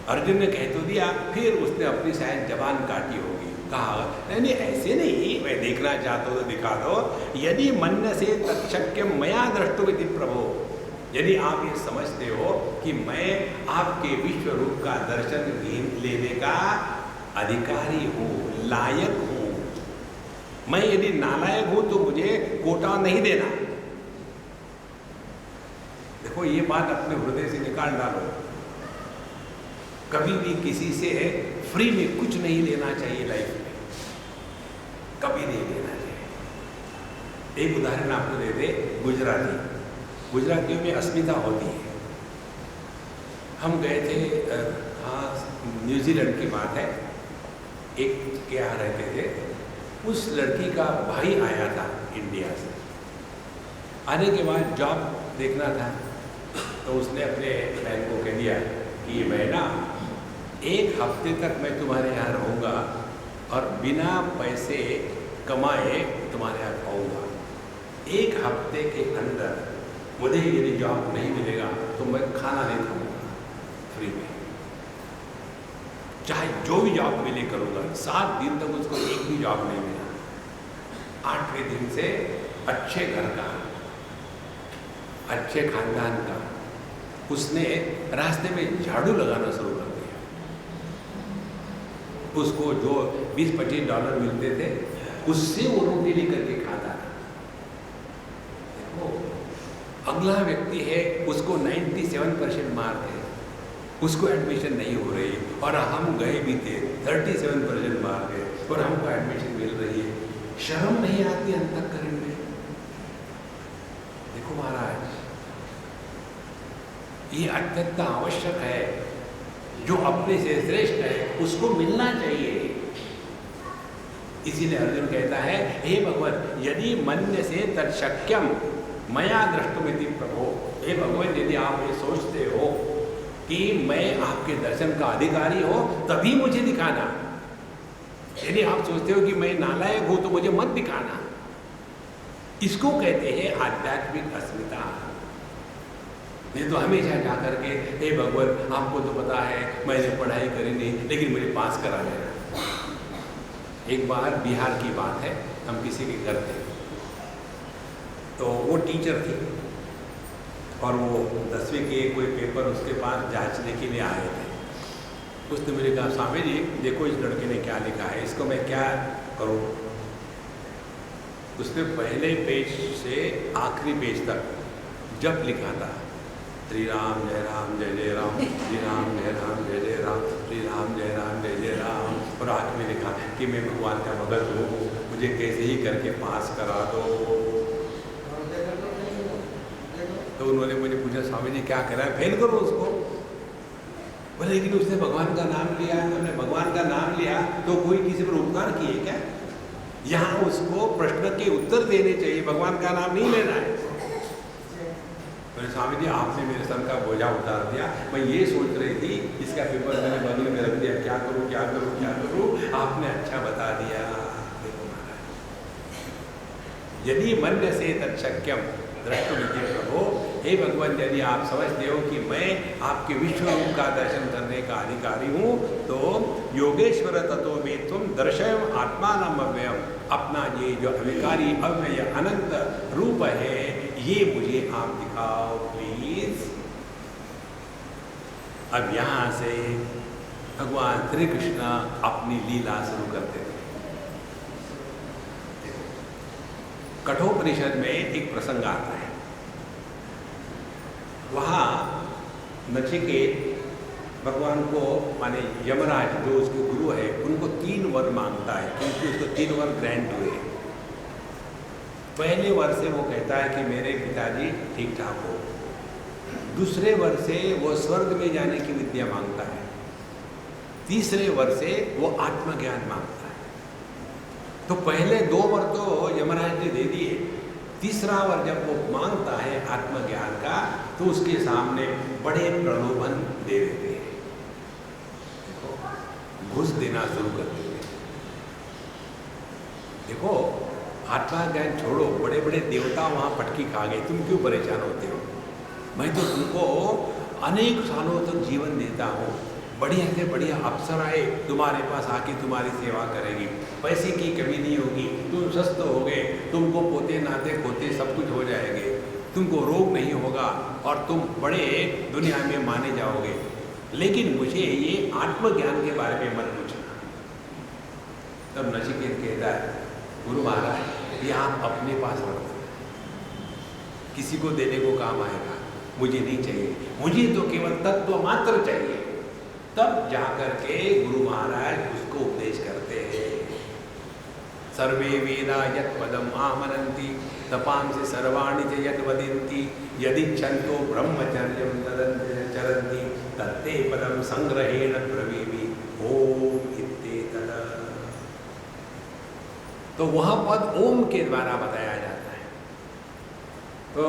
अर्जुन ने कह तो दिया, फिर उसने अपनी शायद जबान काटी होगी, कहा नहीं ऐसे नहीं, मैं देखना चाहता हूँ तो दिखा दो। यदि मन्य से तत्शक्यम मया द्रष्टुमिति प्रभो, यदि आप ये समझते हो कि मैं आपके विश्व रूप का दर्शन लेने का अधिकारी हूँ, लायक हूँ, मैं यदि नालायक हूँ तो मुझे कोटा नहीं देना। देखो, ये बात अपने हृदय से निकाल डालो। कभी भी किसी से फ्री में कुछ नहीं लेना चाहिए लाइफ में, कभी नहीं लेना चाहिए। एक उदाहरण आपको दे दे, गुजरातियों में अस्मिता होती है। हम गए थे, न्यूजीलैंड की बात है, एक के यहाँ रहते थे, उस लड़की का भाई आया था इंडिया से। आने के बाद जॉब देखना था, तो उसने अपने बहन को कह दिया कि मैं ना 1 हफ्ते तक मैं तुम्हारे यहाँ रहूँगा और बिना पैसे कमाए तुम्हारे यहाँ रहूँगा। 1 हफ्ते के अंदर मुझे यदि जॉब नहीं मिलेगा तो मैं खाना नहीं खाऊंगा फ्री में, चाहे जो भी जॉब मिले करूँगा। 7 दिन तक उसको एक भी जॉब नहीं मिला। 8वें दिन से अच्छे घर का, अच्छे खानदान का, उसने रास्ते में झाड़ू लगाना शुरू कर दिया। उसको जो $20-25 मिलते थे उससे वो रोटी लेकर के खाता था। देखो, अगला व्यक्ति है, उसको 97% मार्क है, उसको एडमिशन नहीं हो रही, और हम गए भी थे, 37% मार्क है और हमको एडमिशन मिल रही है। शर्म नहीं आती अंतःकरण में? देखो महाराज, ये अत्यंत आवश्यक है। जो अपने से श्रेष्ठ है उसको मिलना चाहिए। इसीलिए अर्जुन कहता है, हे भगवान, यदि मन्य से तत्शक्यम मया द्रष्टुमिति प्रभो, हे भगवान, यदि आप ये सोचते हो कि मैं आपके दर्शन का अधिकारी हूं, तभी मुझे दिखाना। यदि आप सोचते हो कि मैं नालायक हूं तो मुझे मत दिखाना। इसको कहते हैं आध्यात्मिक अस्मिता। नहीं तो हमेशा जा करके, हे भगवान, आपको तो पता है मैंने पढ़ाई करी नहीं, लेकिन मुझे पास करा देना। एक बार बिहार की बात है, हम किसी के घर थे, तो वो टीचर थी और वो 10वीं के कोई पेपर उसके पास जांचने के लिए आए थे। उसने मुझे कहा, स्वामी जी देखो इस लड़के ने क्या लिखा है, इसको मैं क्या करूं? उसने पहले पेज से आखिरी पेज तक जप लिखा था, श्री राम जय राम जय जय राम, श्री राम जय राम जय जय राम, श्री राम जय राम जय जय राम। और आखिर में लिखा कि मैं भगवान का भगत हूँ, मुझे कैसे ही करके पास करा दो। तो उन्होंने मुझे पूछा, स्वामी जी क्या करा है, फेल करो उसको? बोले लेकिन उसने भगवान का नाम लिया। हमने भगवान का नाम लिया तो कोई किसी पर उपकार किए क्या? यहाँ उसको प्रश्न के उत्तर देने चाहिए, भगवान का नाम नहीं लेना है। बोले स्वामी जी आपने मेरे सर का बोझा उतार दिया, मैं ये सोच रही थी इसका पेपर मैंने बगल में रख दिया, क्या करूँ क्या करूँ क्या करूँ, आपने अच्छा बता दिया। देखो महाराज, यदि मन्य से तत्शक्यम द्रष्टुमिति प्रभो, हे भगवान, यदि आप समझते हो कि मैं आपके विश्व रूप का दर्शन करने का अधिकारी हूँ, तो योगेश्वर तत्व में तुम दर्शयम आत्मानम अव्ययम, अपना ये जो अविकारी अव्यय अनंत रूप है ये मुझे आप दिखाओ प्लीज। अब यहाँ से भगवान श्री कृष्ण अपनी लीला शुरू करते थे। कठोपनिषद में एक प्रसंग आता है, वहाँ नचिकेत भगवान को, माने यमराज जो उसके गुरु है, उनको 3 वर मांगता है, क्योंकि उसको 3 वर ग्रांट हुए। पहले वर से वो कहता है कि मेरे पिताजी ठीक ठाक हो। दूसरे वर से वो स्वर्ग में जाने की विद्या मांगता है। तीसरे वर से वो आत्मज्ञान मांगता है। तो पहले 2 वर तो यमराज ने दे दिए, तीसरा वर जब वो मांगता है आत्मज्ञान का, तो उसके सामने बड़े प्रलोभन दे देते हैं। देखो, घुस देना शुरू कर देते हैं। देखो, आत्मज्ञान छोड़ो, बड़े बड़े देवता वहाँ पटकी खा गए, तुम क्यों परेशान होते हो? मैं तो तुमको अनेक सालों तक जीवन देता हूँ, बढ़िया से बढ़िया अप्सराएं तुम्हारे पास आके तुम्हारी सेवा करेगी, पैसे की कमी नहीं होगी, तुम स्वस्थ होगे, तुमको पोते नाते खोते सब कुछ हो जाएंगे, तुमको रोग नहीं होगा और तुम बड़े दुनिया में माने जाओगे। लेकिन मुझे ये आत्मज्ञान के बारे में मत पूछना। तब नचिकेत कहता है, गुरु महाराज ये आप अपने पास रखो, किसी को देने को काम आएगा, मुझे नहीं चाहिए, मुझे तो केवल तत्व मात्र चाहिए। तब जाकर के गुरु महाराज उसको उपदेश करते हैं। सर्वे वेदा यत् पदम आमनन्ति तपांसि सर्वाणि च यद् वदन्ति यदिच्छन्तो ब्रह्मचर्यं चरन्ति तत्ते पदम संग्रहेण ब्रवीमि ओम इत्येतत्। तो वह पद ओम के द्वारा बताया जाता है। तो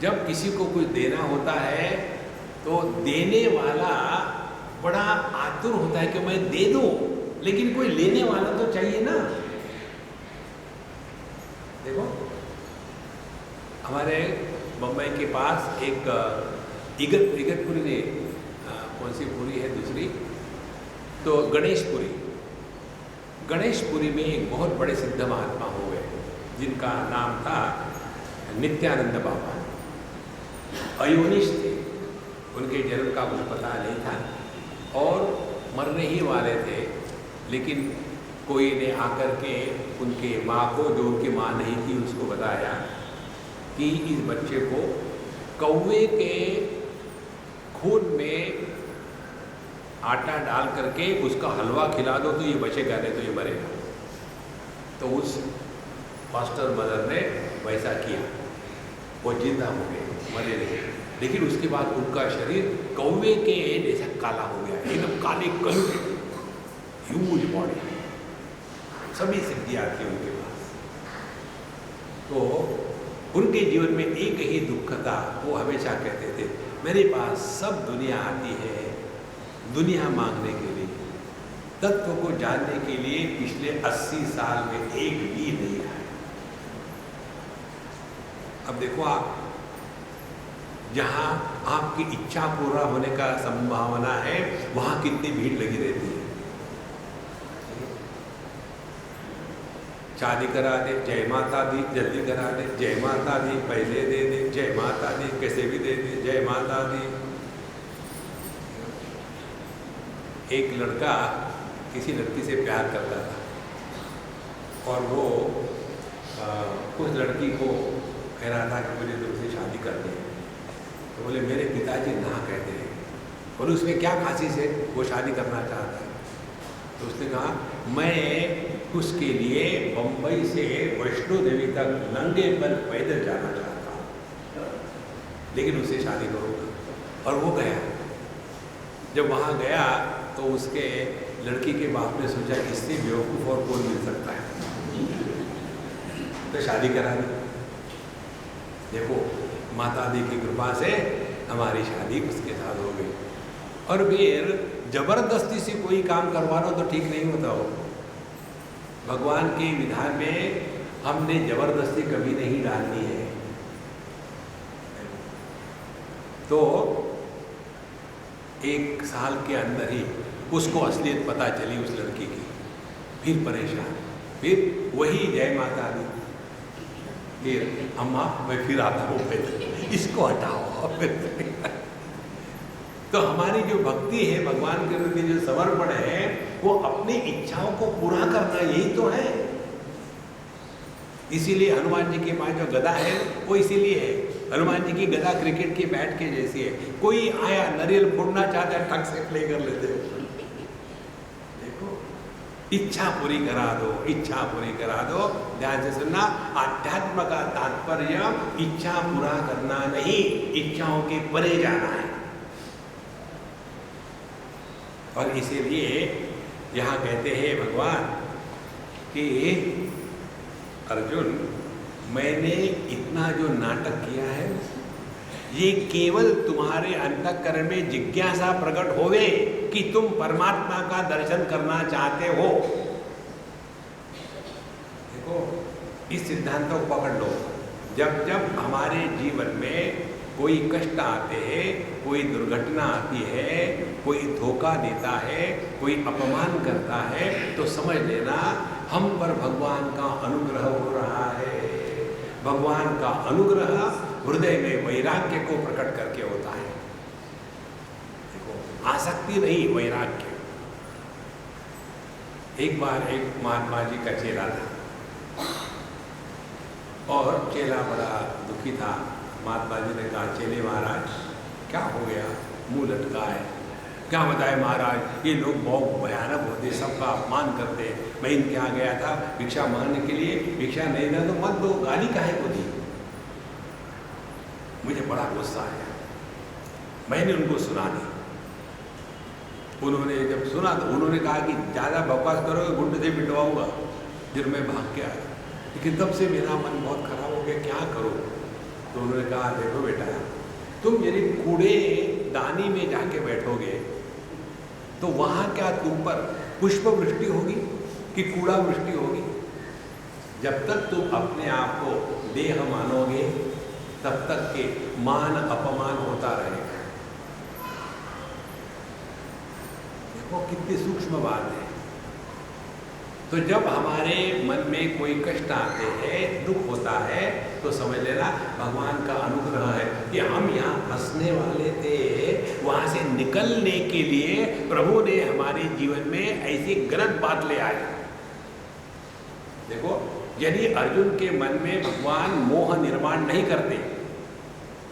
जब किसी को कुछ देना होता है तो देने वाला बड़ा आतुर होता है कि मैं दे दूं, लेकिन कोई लेने वाला तो चाहिए ना। देखो, हमारे बम्बई के पास एक इगतपुरी ने, कौन सी पुरी है दूसरी, तो गणेशपुरी में एक बहुत बड़े सिद्ध महात्मा हुए जिनका नाम था नित्यानंद बाबा। अयोनिश थे, उनके जन्म का कुछ पता नहीं था और मरने ही वाले थे, लेकिन कोई ने आकर के उनके माँ को, जो उनकी माँ नहीं थी, उसको बताया कि इस बच्चे को कौवे के खून में आटा डाल करके उसका हलवा खिला दो तो ये बचेगा, नहीं तो ये मरेगा। तो उस फास्टर मदर ने वैसा किया, वो जिंदा हो गए, मरे नहीं। लेकिन उसके बाद उनका शरीर कौवे के जैसा काला हो गया, एकदम काले कलू, ह्यूज बॉडी, सभी सिद्धियाँ थी उनके पास। तो उनके जीवन में एक ही दुख था, वो हमेशा कहते थे मेरे पास सब दुनिया आती है दुनिया मांगने के लिए, तत्व को जानने के लिए पिछले 80 साल में एक भी नहीं आया। अब देखो आप, जहां आपकी इच्छा पूरा होने का संभावना है वहां कितनी भीड़ लगी रहती है। शादी करा दे, जय माता दी, जल्दी करा दे, जय माता दी, पैसे दे दे, जय माता दी, कैसे भी दे दे, जय माता दी। एक लड़का किसी लड़की से प्यार करता था और वो उस लड़की को कह रहा था कि मुझे तुमसे शादी करनी है। तो बोले मेरे पिताजी ना कहते हैं। बोले उसमें क्या खासियत है, वो शादी करना चाहता है। तो उसने कहा मैं उसके लिए बम्बई से वैष्णो देवी तक नंगे पैर पैदल जाना चाहता हूँ, लेकिन उससे शादी करूँगा। और वो गया। जब वहाँ गया तो उसके लड़की के बाप ने सोचा इससे बेवकूफ़ और कौन मिल सकता है, तो शादी करा दी। देखो माता दी की कृपा से हमारी शादी उसके साथ हो गई। और फिर जबरदस्ती से कोई काम करवाना तो ठीक नहीं होता हो। भगवान के विधान में हमने जबरदस्ती कभी नहीं डालनी है। तो 1 साल के अंदर ही उसको असलियत पता चली उस लड़की की। फिर परेशान, फिर वही जय माता दी, फिर अम्मा मैं फिर आता हूँ, इसको हटाओ। तो हमारी जो भक्ति है, भगवान के प्रति जो समर्पण है, वो अपनी इच्छाओं को पूरा करना, यही तो है। इसीलिए हनुमान जी के पास जो गदा है वो इसीलिए है। हनुमान जी की गदा क्रिकेट की बैट के जैसी है। कोई आया नारियल फोड़ना चाहता है, ठग से प्ले कर लेते हो। देखो, इच्छा पूरी करा दो, इच्छा पूरी करा दो। ध्यान से सुनना, आध्यात्म का तात्पर्य इच्छा पूरा करना नहीं, इच्छाओं के परे जाना है। और इसीलिए यहाँ कहते हैं भगवान कि अर्जुन, मैंने इतना जो नाटक किया है ये केवल तुम्हारे अंतःकरण में जिज्ञासा प्रकट होवे कि तुम परमात्मा का दर्शन करना चाहते हो। देखो, इस सिद्धांत को पकड़ लो। जब जब हमारे जीवन में कोई कष्ट आते हैं, कोई दुर्घटना आती है, कोई धोखा देता है, कोई अपमान करता है, तो समझ लेना हम पर भगवान का अनुग्रह हो रहा है। भगवान का अनुग्रह हृदय में वैराग्य को प्रकट करके होता है। देखो, आसक्ति नहीं, वैराग्य। एक बार एक महात्मा जी का चेला था और चेला बड़ा दुखी था। महात्मा जी ने कहा, चेले महाराज क्या हो गया, मुंह लटका है। क्या बताए महाराज, ये लोग बहुत भयानक होते, सबका अपमान करते। मैं इनके यहाँ गया था भिक्षा मांगने के लिए, भिक्षा नहीं देना तो मत दो, गाली काहे को दी। मुझे बड़ा गुस्सा आया, मैंने उनको सुना दी। उन्होंने जब सुना तो उन्होंने कहा कि ज़्यादा बकवास करोगे गुंडे से पिटवाऊंगा। फिर मैं भाग के आया, लेकिन तब से मेरा मन बहुत खराब हो गया, क्या करूँ। तो उन्होंने कहा, देखो बेटा, तुम यदि कूड़े दानी में जाके बैठोगे तो वहाँ क्या तुम पर पुष्प वृष्टि होगी कि कूड़ा वृष्टि होगी। जब तक तुम अपने आप को देह मानोगे तब तक के मान अपमान होता रहेगा। देखो कितनी सूक्ष्म बात है। तो जब हमारे मन में कोई कष्ट आते हैं, दुख होता है, तो समझ लेना भगवान का अनुग्रह है कि हम यहाँ फंसने वाले थे, वहाँ से निकलने के लिए प्रभु ने हमारे जीवन में ऐसी गलत बात ले आए। देखो, यदि अर्जुन के मन में भगवान मोह निर्माण नहीं करते,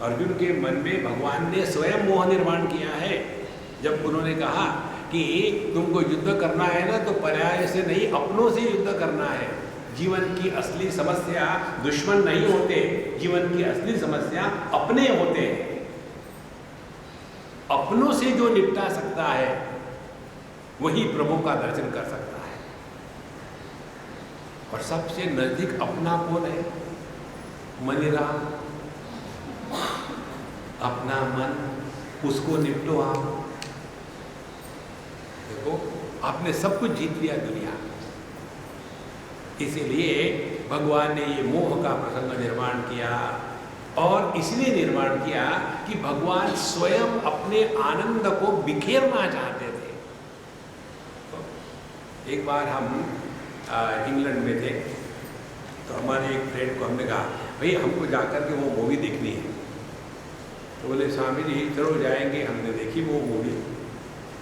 अर्जुन के मन में भगवान ने स्वयं मोह निर्माण किया है। जब उन्होंने कहा कि तुमको युद्ध करना है ना, तो पर्याय से नहीं, अपनों से युद्ध करना है। जीवन की असली समस्या दुश्मन नहीं होते, जीवन की असली समस्या अपने होते हैं। अपनों से जो निपटा सकता है वही प्रभु का दर्शन कर सकता है। और सबसे नजदीक अपना कौन है? मनीराम, अपना मन, उसको निपटो आप। देखो, आपने सब कुछ जीत लिया दुनिया। इसीलिए भगवान ने ये मोह का प्रसंग निर्माण किया, और इसलिए निर्माण किया कि भगवान स्वयं अपने आनंद को बिखेरना चाहते थे। तो एक बार हम इंग्लैंड में थे, तो हमारे एक फ्रेंड को हमने कहा, भाई हमको जाकर के वो मूवी देखनी है। तो बोले, स्वामी जी चलो जाएंगे। हमने देखी वो मूवी।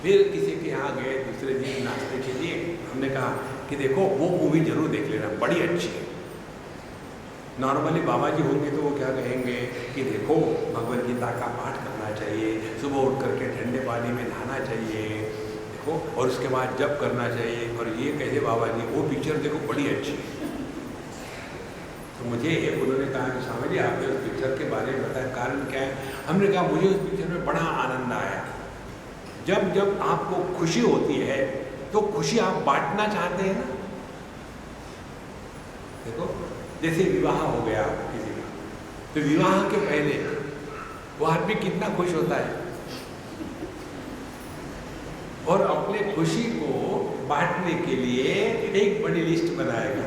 फिर किसी के यहाँ गए दूसरे दिन नाश्ते के लिए। हमने कहा कि देखो वो मूवी जरूर देख लेना, बड़ी अच्छी है। नॉर्मली बाबा जी होंगे तो वो क्या कहेंगे कि देखो भगवद गीता का पाठ करना चाहिए, सुबह उठ करके ठंडे पानी में नहाना चाहिए, देखो, और उसके बाद जप करना चाहिए। और ये कहते बाबा जी वो पिक्चर देखो बड़ी अच्छी है। तो मुझे उन्होंने कहा कि स्वामी जी आपने उस पिक्चर के बारे में बताया, कारण क्या है? हमने कहा मुझे उस पिक्चर में बड़ा आनंद आया। जब जब आपको खुशी होती है तो खुशी आप बांटना चाहते हैं ना। देखो, जैसे विवाह हो गया किसी का, तो विवाह के पहले वो आदमी कितना खुश होता है, और अपने खुशी को बांटने के लिए एक बड़ी लिस्ट बनाएगा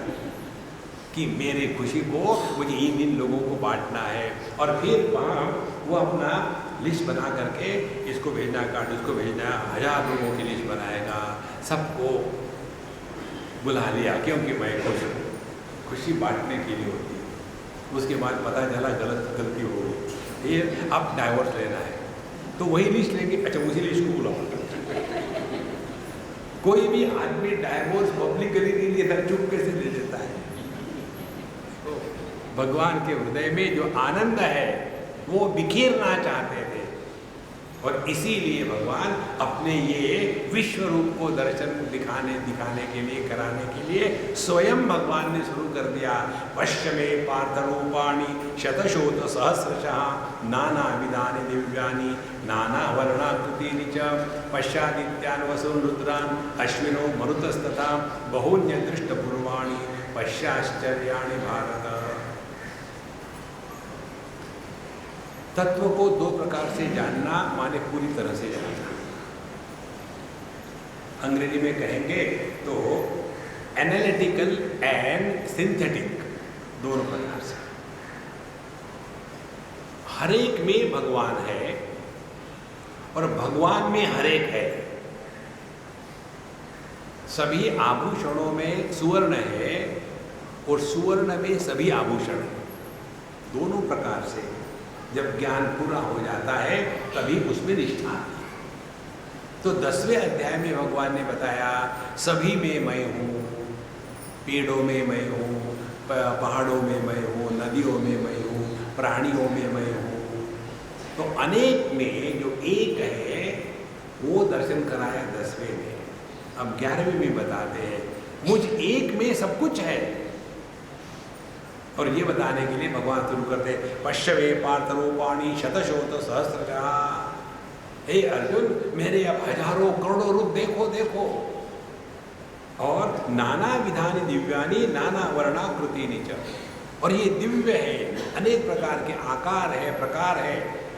कि मेरे खुशी को मुझे इन लोगों को बांटना है। और फिर वहाँ वो अपना लिस्ट बना करके इसको भेजना, कार्ड उसको भेजना, 1000 लोगों की लिस्ट बनाएगा, सबको बुला लिया क्योंकि मैं खुश हूँ। खुशी बांटने के लिए होती है। उसके बाद पता चला गलती हो गई, फिर अब डाइवोर्स लेना है, तो वही लिस्ट लेंगे, अच्छा उसी लिस्ट को बुलाओ। कोई भी आदमी डाइवोर्स पब्लिकली नहीं लेता, चुपके से ले लेता है। तो भगवान के हृदय में जो आनंद है वो बिखेरना चाहते थे, और इसीलिए भगवान अपने ये विश्व रूप को दर्शन दिखाने के लिए, कराने के लिए स्वयं भगवान ने शुरू कर दिया। पश्चिमे पार्थरूपाणि शतशोथ सहस्रशः नाना विधानि दिव्यानि नाना वर्णाकृतीनि च पश्चादित्यान् वसून् रुद्रान् अश्विनो मरुतस्तथा बहून्यदृष्टपूर्वाणि पश्चाश्चर्याणि भारत। तत्व को दो प्रकार से जानना माने पूरी तरह से जानना। अंग्रेजी में कहेंगे तो एनालिटिकल एंड सिंथेटिक, दोनों प्रकार से। हर एक में भगवान है और भगवान में हर एक है। सभी आभूषणों में सुवर्ण है और सुवर्ण में सभी आभूषण है। दोनों प्रकार से जब ज्ञान पूरा हो जाता है तभी उसमें निष्ठा आती है। तो 10वें अध्याय में भगवान ने बताया सभी में मैं हूँ, पेड़ों में मैं हूँ, पहाड़ों में मैं हूँ, नदियों में मैं हूँ, प्राणियों में मैं हूँ। तो अनेक में जो एक है वो दर्शन कराया 10वें में। अब 11वें में बताते हैं मुझ एक में सब कुछ है, और ये बताने के लिए भगवान शुरू करते पश्चिमे पार्थरूपाणि शतशोथ सहस्रशः। हे अर्जुन, मेरे अब हजारों करोड़ों रूप देखो देखो, और नाना विधानि दिव्यानि नाना वर्णाकृतीनि च। और ये दिव्य है, अनेक प्रकार के आकार है, प्रकार है,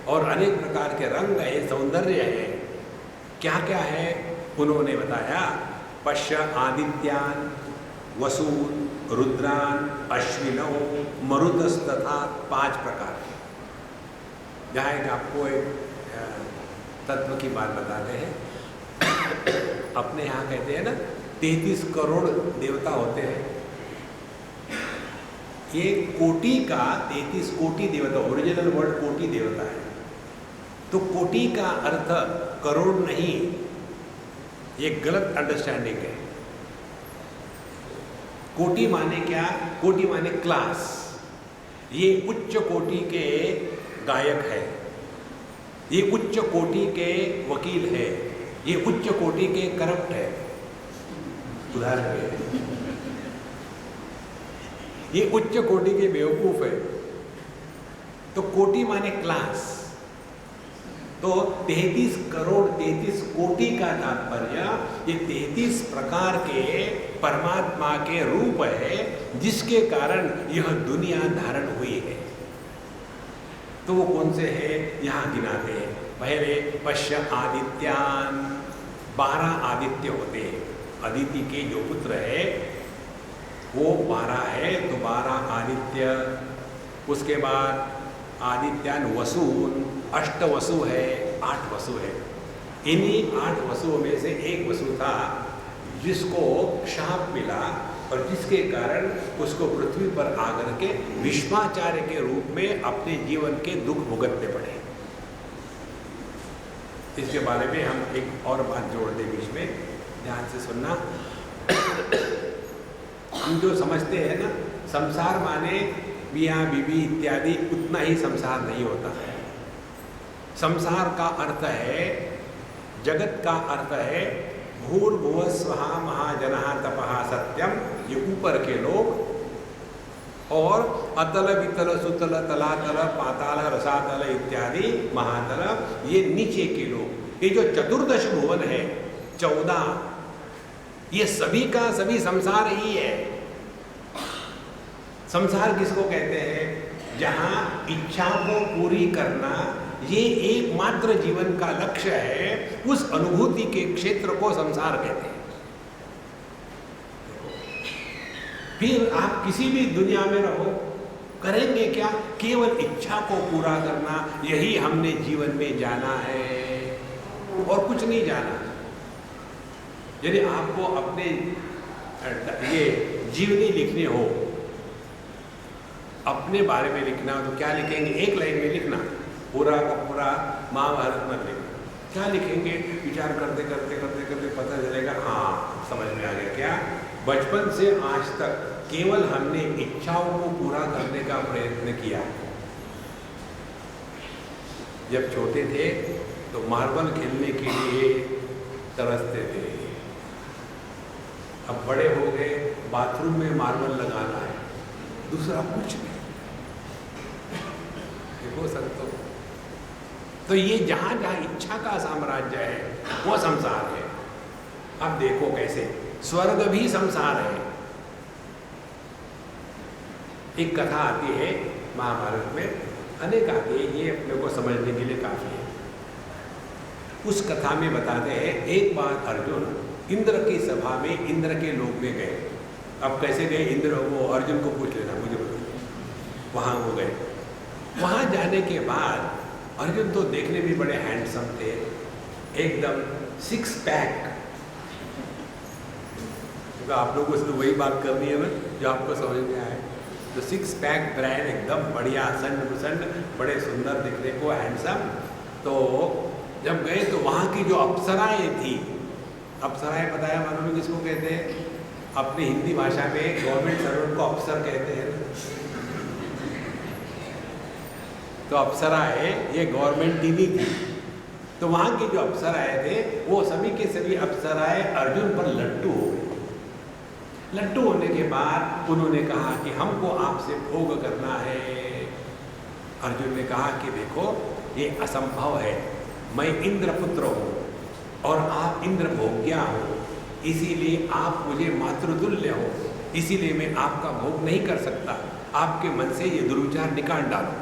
और अनेक प्रकार के रंग है, सौंदर्य है। क्या क्या है उन्होंने बताया। पश्य आदित्यान वसून रुद्रान अश्विनौ मरुतस्तथा, 5 प्रकार के। जहाँ एक आपको एक तत्व की बात बताते हैं। अपने यहाँ कहते हैं ना 33 करोड़ देवता होते हैं। ये कोटि का 33 कोटि देवता, ओरिजिनल वर्ड कोटि देवता है। तो कोटि का अर्थ करोड़ नहीं, ये गलत अंडरस्टैंडिंग है। कोटि माने क्या? कोटि माने क्लास। ये उच्च कोटि के गायक है, ये उच्च कोटि के वकील है, ये उच्च कोटि के करप्ट है। उदाहरण के ये उच्च कोटि के बेवकूफ है। तो कोटि माने क्लास। तो 33 करोड़ 33 कोटि का तात्पर्य ये 33 प्रकार के परमात्मा के रूप है जिसके कारण यह दुनिया धारण हुई है। तो वो कौन से हैं यहाँ गिनाते हैं। पहले पश्य आदित्यान, 12 आदित्य होते हैं। अदिति के जो पुत्र है वो 12 है, तो 12 आदित्य। उसके बाद आदित्यान वसून, 8 वसु है, 8 वसु है। इन्हीं 8 वसुओं में से एक वसु था जिसको शाप मिला और जिसके कारण उसको पृथ्वी पर आकर के भीष्माचार्य के रूप में अपने जीवन के दुख भुगतने पड़े। इसके बारे में हम एक और बात जोड़ दें बीच में, ध्यान से सुनना। हम जो समझते हैं ना संसार माने मियाँ बीवी इत्यादि, उतना ही संसार नहीं होता है। संसार का अर्थ है, जगत का अर्थ है भूर्भुवः स्वः महाजनः तपः सत्यम, ये ऊपर के लोग, और अतल वितल सुतल तलातल पाताल रसातल इत्यादि महातल, ये नीचे के लोग। ये जो 14 भुवन है, 14, ये सभी का सभी संसार ही है। संसार किसको कहते हैं? जहाँ इच्छा को पूरी करना ये एकमात्र जीवन का लक्ष्य है, उस अनुभूति के क्षेत्र को संसार कहते हैं। फिर आप किसी भी दुनिया में रहो, करेंगे क्या? केवल इच्छा को पूरा करना, यही हमने जीवन में जाना है और कुछ नहीं जाना। यदि आपको अपने ये जीवनी लिखनी हो, अपने बारे में लिखना हो, तो क्या लिखेंगे? एक लाइन में लिखना, पूरा का पूरा महाभारत मत लिखना। क्या लिखेंगे? विचार करते करते करते करते पता चलेगा, हाँ समझ में आ गया। क्या? बचपन से आज तक केवल हमने इच्छाओं को पूरा करने का प्रयत्न किया। जब छोटे थे तो मार्बल खेलने के लिए तरसते थे, अब बड़े हो गए, बाथरूम में मार्बल लगाना है, दूसरा कुछ नहीं। देखो संतो, तो ये जहाँ जहाँ इच्छा का साम्राज्य है वो संसार है। अब देखो कैसे स्वर्ग भी संसार है। एक कथा आती है महाभारत में, अनेक आती है, ये अपने को समझने के लिए काफी है। उस कथा में बताते हैं, एक बार अर्जुन इंद्र की सभा में इंद्र के लोक में गए। अब कैसे गए? इंद्र, वो अर्जुन को पूछ लेना, मुझे बताइए। वहाँ वो गए। वहाँ जाने के बाद अर्जुन तो देखने में बड़े हैंडसम थे, एकदम 6 पैक। तो आप लोगों से तो वही बात करनी है ना जो आपको समझ में आए। तो 6 पैक ब्रांड, एकदम बढ़िया, संड मुसंड, बड़े सुंदर दिखने को, हैंडसम। तो जब गए तो वहाँ की जो अप्सराएं थी, अप्सराएं बताया मालूम है किसको कहते हैं? अपनी हिंदी भाषा में गवर्नमेंट सर्वेंट को अफसर कहते हैं। तो अप्सराएं ये गवर्नमेंट टीवी थी। तो वहाँ की जो अप्सराएं थे वो सभी के सभी अप्सराएं अर्जुन पर लट्टू हो गए। लट्टू होने के बाद उन्होंने कहा कि हमको आपसे भोग करना है। अर्जुन ने कहा कि देखो ये असंभव है, मैं इंद्रपुत्र हूँ और आप इंद्र भोग्या हो, इसीलिए आप मुझे मातृतुल्य हो, इसीलिए मैं आपका भोग नहीं कर सकता। आपके मन से ये दुर्विचार निकाल डालो।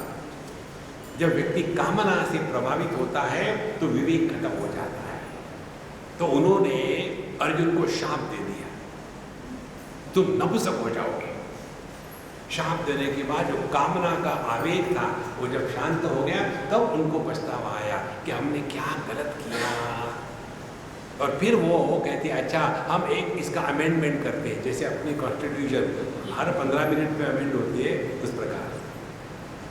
जब व्यक्ति कामना से प्रभावित होता है तो विवेक खत्म हो जाता है। तो उन्होंने अर्जुन को शाप दे दिया, तुम नपुंसक हो जाओगे। शाप देने के बाद जो कामना का आवेग था वो जब शांत हो गया, तब उनको पछतावा आया कि हमने क्या गलत किया। और फिर वो कहते अच्छा हम एक इसका अमेंडमेंट करते हैं, जैसे अपनी कॉन्स्टिट्यूशन हर 15 मिनट में अमेंड होती है, उस प्रकार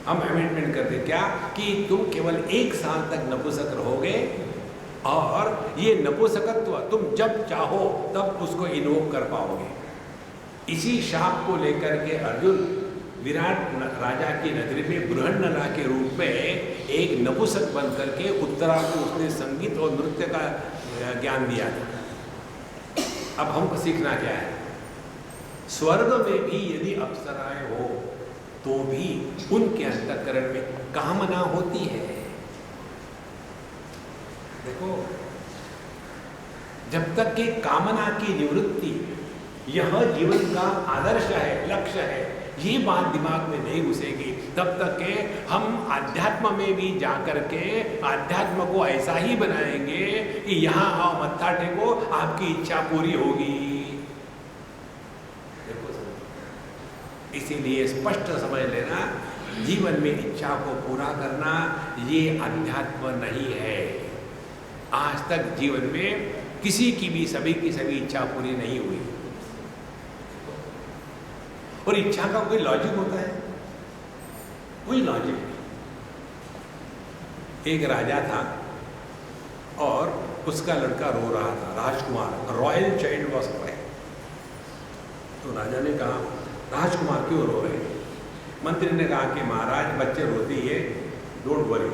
हम अमेंडमेंट करते हैं। क्या कि तुम केवल 1 साल तक नपुंसक रहोगे और ये नपुंसकत्व तुम जब चाहो तब उसको इन्वोक कर पाओगे। इसी शाप को लेकर के अर्जुन विराट राजा की नगरी में बृहन्नला के रूप में एक नपुंसक बन करके उत्तरा को उसने संगीत और नृत्य का ज्ञान दिया था। अब हमको सीखना क्या है? स्वर्ग में भी यदि अप्सराएं हो तो भी उनके अंतःकरण में कामना होती है। देखो, जब तक कि कामना की निवृत्ति यह जीवन का आदर्श है, लक्ष्य है, ये बात दिमाग में नहीं घुसेगी, तब तक के हम आध्यात्म में भी जाकर के आध्यात्म को ऐसा ही बनाएंगे कि यहाँ आओ मत्था टेको, आपकी इच्छा पूरी होगी। देखो, इसीलिए स्पष्ट समझ लेना, जीवन में इच्छा को पूरा करना ये अध्यात्म नहीं है। आज तक जीवन में किसी की भी, सभी की सभी इच्छा पूरी नहीं हुई। और इच्छा का कोई लॉजिक होता है? कोई लॉजिक नहीं। एक राजा था और उसका लड़का रो रहा था, राजकुमार, रॉयल चाइल्ड वॉज क्राइंग। तो राजा ने कहा, राजकुमार क्यों रो रहे? मंत्री ने कहा कि महाराज बच्चे रोते ही है, डोंट वरी।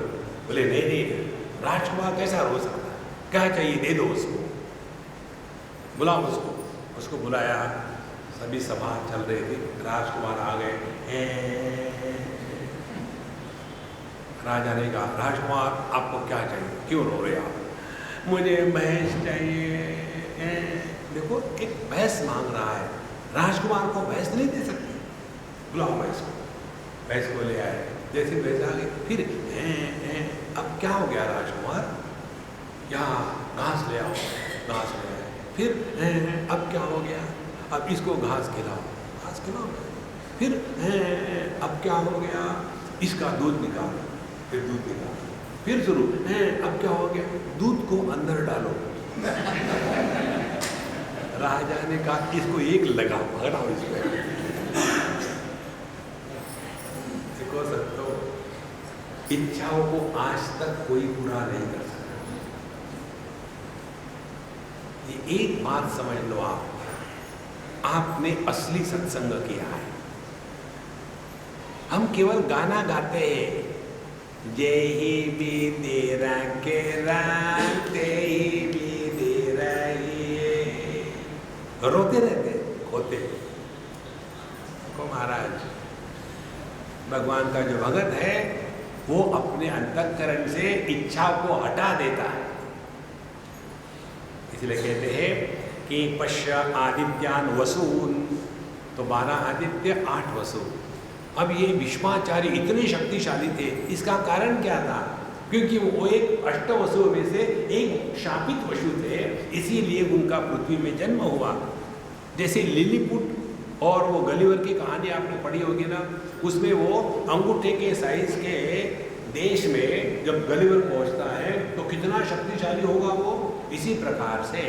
बोले नहीं नहीं, राजकुमार कैसा रो सकता है, क्या चाहिए दे दो उसको, बुलाओ उसको। उसको बुलाया, सभी सभा चल रही थी, राजकुमार आ गए। राजा ने कहा, राजकुमार आपको क्या चाहिए, क्यों रो रहे आप? मुझे भैंस चाहिए। देखो, एक भैंस मांग रहा है, राजकुमार को भैंस नहीं दे सकते, बुलाओ भैंस को। भैंस को ले आए, जैसे भैंस आ गई, फिर अब क्या हो गया राजकुमार, यहाँ घास ले आओ, घास ले आए। फिर अब क्या हो गया, अब इसको घास खिलाओ, घास खिलाओ। फिर अब क्या हो गया, इसका दूध निकालो, फिर दूध निकालो। फिर शुरू, अब क्या हो गया, दूध को अंदर डालो। राजा ने कहा, इसको एक लगा, हटाओ इसको। देखो सत्तो, इच्छाओं को आज तक कोई पूरा नहीं कर सकता। ये एक बात समझ लो, आपने असली सत्संग किया है। हम केवल गाना गाते हैं, जय ही भी तेरा के राते ही भी तेरा ही, रोते रहते, खोते को। महाराज, भगवान का जो भगत है वो अपने अंतःकरण से इच्छा को हटा देता है। इसलिए कहते हैं कि पश्य आदित्यान वसून, तो 12 आदित्य 8 वसु। अब ये भीष्माचार्य इतने शक्तिशाली थे, इसका कारण क्या था? क्योंकि वो एक अष्टवसुओं में से एक शापित वसु थे, इसीलिए उनका पृथ्वी में जन्म हुआ। जैसे लिलीपुट और वो गलीवर की कहानी आपने पढ़ी होगी ना, उसमें वो अंगूठे के साइज के देश में जब गलीवर पहुंचता है तो कितना शक्तिशाली होगा वो। इसी प्रकार से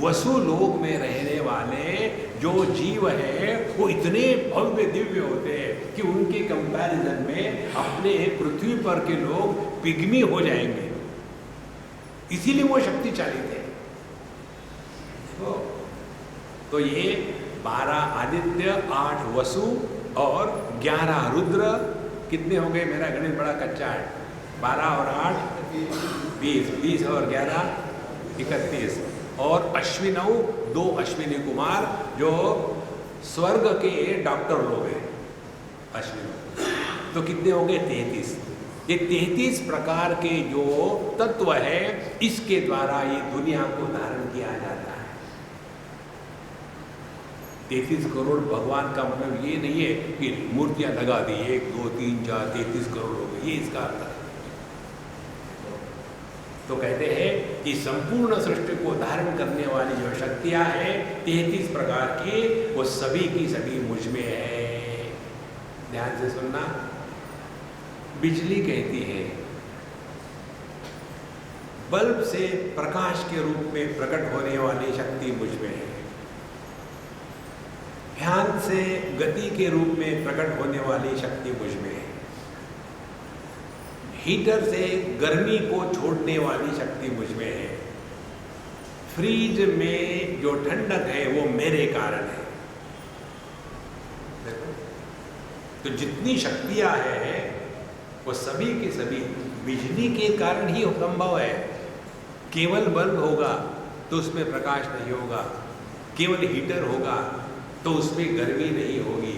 वसु लोक में रहने वाले जो जीव हैं वो इतने भव्य दिव्य होते हैं कि उनके कंपैरिजन में अपने पृथ्वी पर के लोग पिग्मी हो जाएंगे, इसीलिए वो शक्तिशाली थे। तो ये 12 आदित्य, 8 वसु और 11 रुद्र, कितने हो गए? मेरा गणित बड़ा कच्चा है। 12 और 8 20, 20 और 11 31, और अश्विनौ 2 अश्विनी कुमार जो स्वर्ग के डॉक्टर लोग हैं, अश्विनौ। तो कितने हो गए? 33। ये 33 प्रकार के जो तत्व है, इसके द्वारा ये दुनिया को धारण किया जाता है। 33 करोड़ भगवान का मतलब ये नहीं है कि मूर्तियां लगा दी, 1 2 3 4 33 करोड़ हो गए, ये इसका अर्थ है। तो कहते हैं कि संपूर्ण सृष्टि को धारण करने वाली जो शक्तियां हैं 33 प्रकार की, वो सभी की सभी मुझ में है। ध्यान से सुनना। बिजली कहती है, बल्ब से प्रकाश के रूप में प्रकट होने वाली शक्ति मुझ में है। फैन से गति के रूप में प्रकट होने वाली शक्ति मुझ में है। हीटर से गर्मी को छोड़ने वाली शक्ति मुझ में है। फ्रिज में जो ठंडक है वो मेरे कारण है। देखो, तो जितनी शक्तियां हैं वो सभी की सभी बिजली के कारण ही संभव है। केवल बल्ब होगा तो उसमें प्रकाश नहीं होगा, केवल हीटर होगा तो उसमें गर्मी नहीं होगी।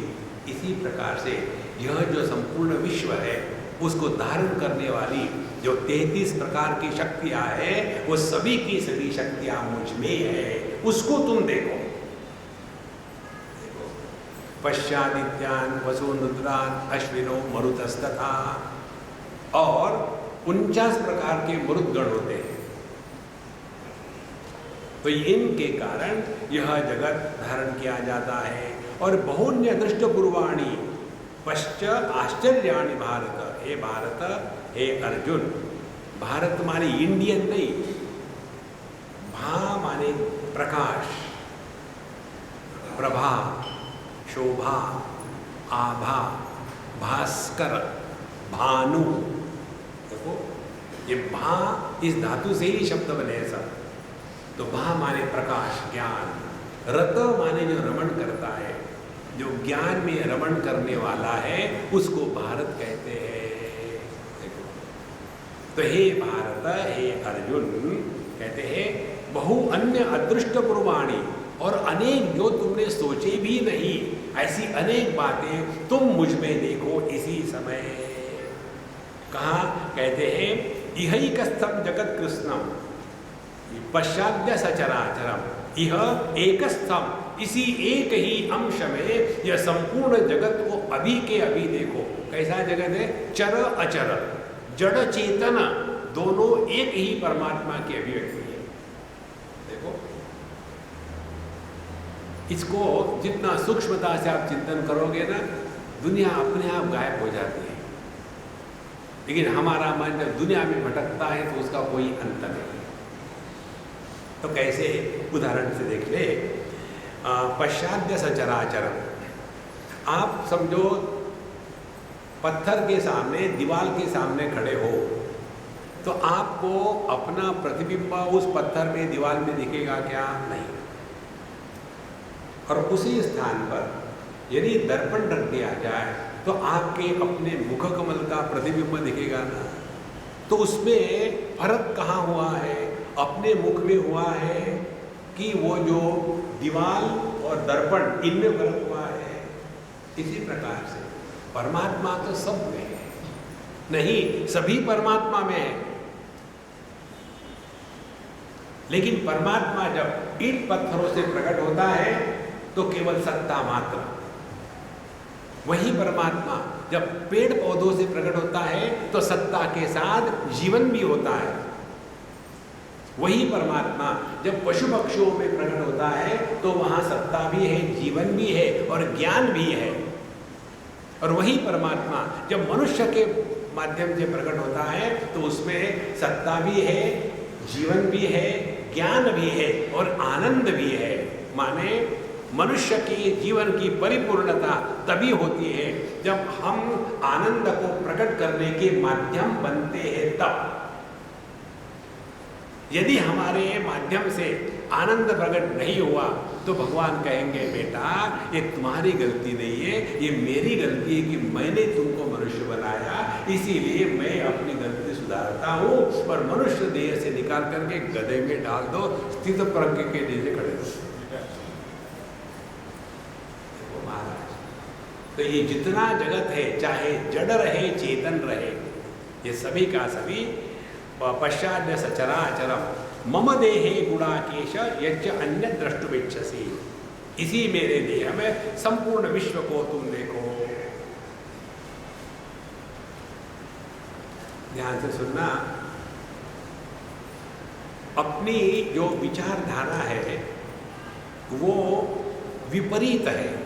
इसी प्रकार से यह जो संपूर्ण विश्व है उसको धारण करने वाली जो 33 प्रकार की शक्तियां है, वो सभी की सभी शक्तियां मुझ में है, उसको तुम देखो। पश्चादित्यान वसुरुद्रान अश्विनो मरुतस्तथा, और 49 प्रकार के मरुदगण होते हैं। तो इनके कारण यह जगत धारण किया जाता है। और बहुन्य दृष्ट पूर्वाणी पश्च आश्चर्याणि भारत, हे भारत, हे अर्जुन, भारत माने इंडियन नहीं, भा माने प्रकाश, प्रभा, शोभा, आभा, भास्कर, भानु। देखो ये भा इस धातु से ही शब्द बने सब। तो भा माने प्रकाश, ज्ञान, रत माने जो रमण करता है, जो ज्ञान में रमण करने वाला है, उसको भारत कहते हैं। देखो तो हे भारत, हे अर्जुन, कहते हैं बहु अन्य अदृष्ट पूर्वाणी, और अनेक जो तुमने सोचे भी नहीं, ऐसी अनेक बातें तुम मुझ में देखो इसी समय। कहाँ कहते हैं इहैकस्थम जगत कृष्णम पश्चाद्य सचराचरम, यह एकस्थम, इसी एक ही अंश में यह संपूर्ण जगत को अभी के अभी देखो। कैसा जगत है? चर अचर, जड़ चेतन दोनों एक ही परमात्मा की अभिव्यक्ति है। देखो इसको जितना सूक्ष्मता से आप चिंतन करोगे ना, दुनिया अपने आप गायब हो जाती है। लेकिन हमारा मन जब दुनिया में भटकता है तो उसका कोई अंत नहीं। तो कैसे? उदाहरण से देख ले, पश्चाद्य सचराचरम, आप समझो पत्थर के सामने, दीवार के सामने खड़े हो, तो आपको अपना प्रतिबिंब उस पत्थर में, दीवार में दिखेगा क्या? नहीं। और उसी स्थान पर यदि दर्पण रख दिया जाए तो आपके अपने मुख कमल का प्रतिबिंब दिखेगा ना। तो उसमें फर्क कहाँ हुआ है? अपने मुख में हुआ है कि वो जो दीवाल और दर्पण, इनमें फर्क हुआ है? इसी प्रकार से परमात्मा तो सब में है, नहीं सभी परमात्मा में है। लेकिन परमात्मा जब ईंट पत्थरों से प्रकट होता है तो केवल सत्ता मात्र। वही परमात्मा जब पेड़ पौधों से प्रकट होता है तो सत्ता के साथ जीवन भी होता है। वही परमात्मा जब पशु पक्षियों में प्रकट होता है तो वहाँ सत्ता भी है, जीवन भी है और ज्ञान भी है। और वही परमात्मा जब मनुष्य के माध्यम से प्रकट होता है तो उसमें सत्ता भी है, जीवन भी है, ज्ञान भी है और आनंद भी है। माने मनुष्य की जीवन की परिपूर्णता तभी होती है जब हम आनंद को प्रकट करने के माध्यम बनते हैं। तब यदि हमारे माध्यम से आनंद प्रकट नहीं हुआ तो भगवान कहेंगे बेटा ये तुम्हारी गलती नहीं है, ये मेरी गलती है कि मैंने तुमको मनुष्य बनाया, इसीलिए मैं अपनी गलती सुधारता हूँ और मनुष्य देह से निकाल करके गधे में डाल दो, स्थित प्रज्ञ के नीचे खड़े हो। तो ये जितना जगत है, चाहे जड़ रहे चेतन रहे, ये सभी का सभी पश्चाद्य सचराचरम मम देहे गुणाकेश यज्ञ अन्य द्रष्टुमिच्छसि, इसी मेरे देह में संपूर्ण विश्व को तुम देखो। ध्यान से सुनना, अपनी जो विचारधारा है वो विपरीत है।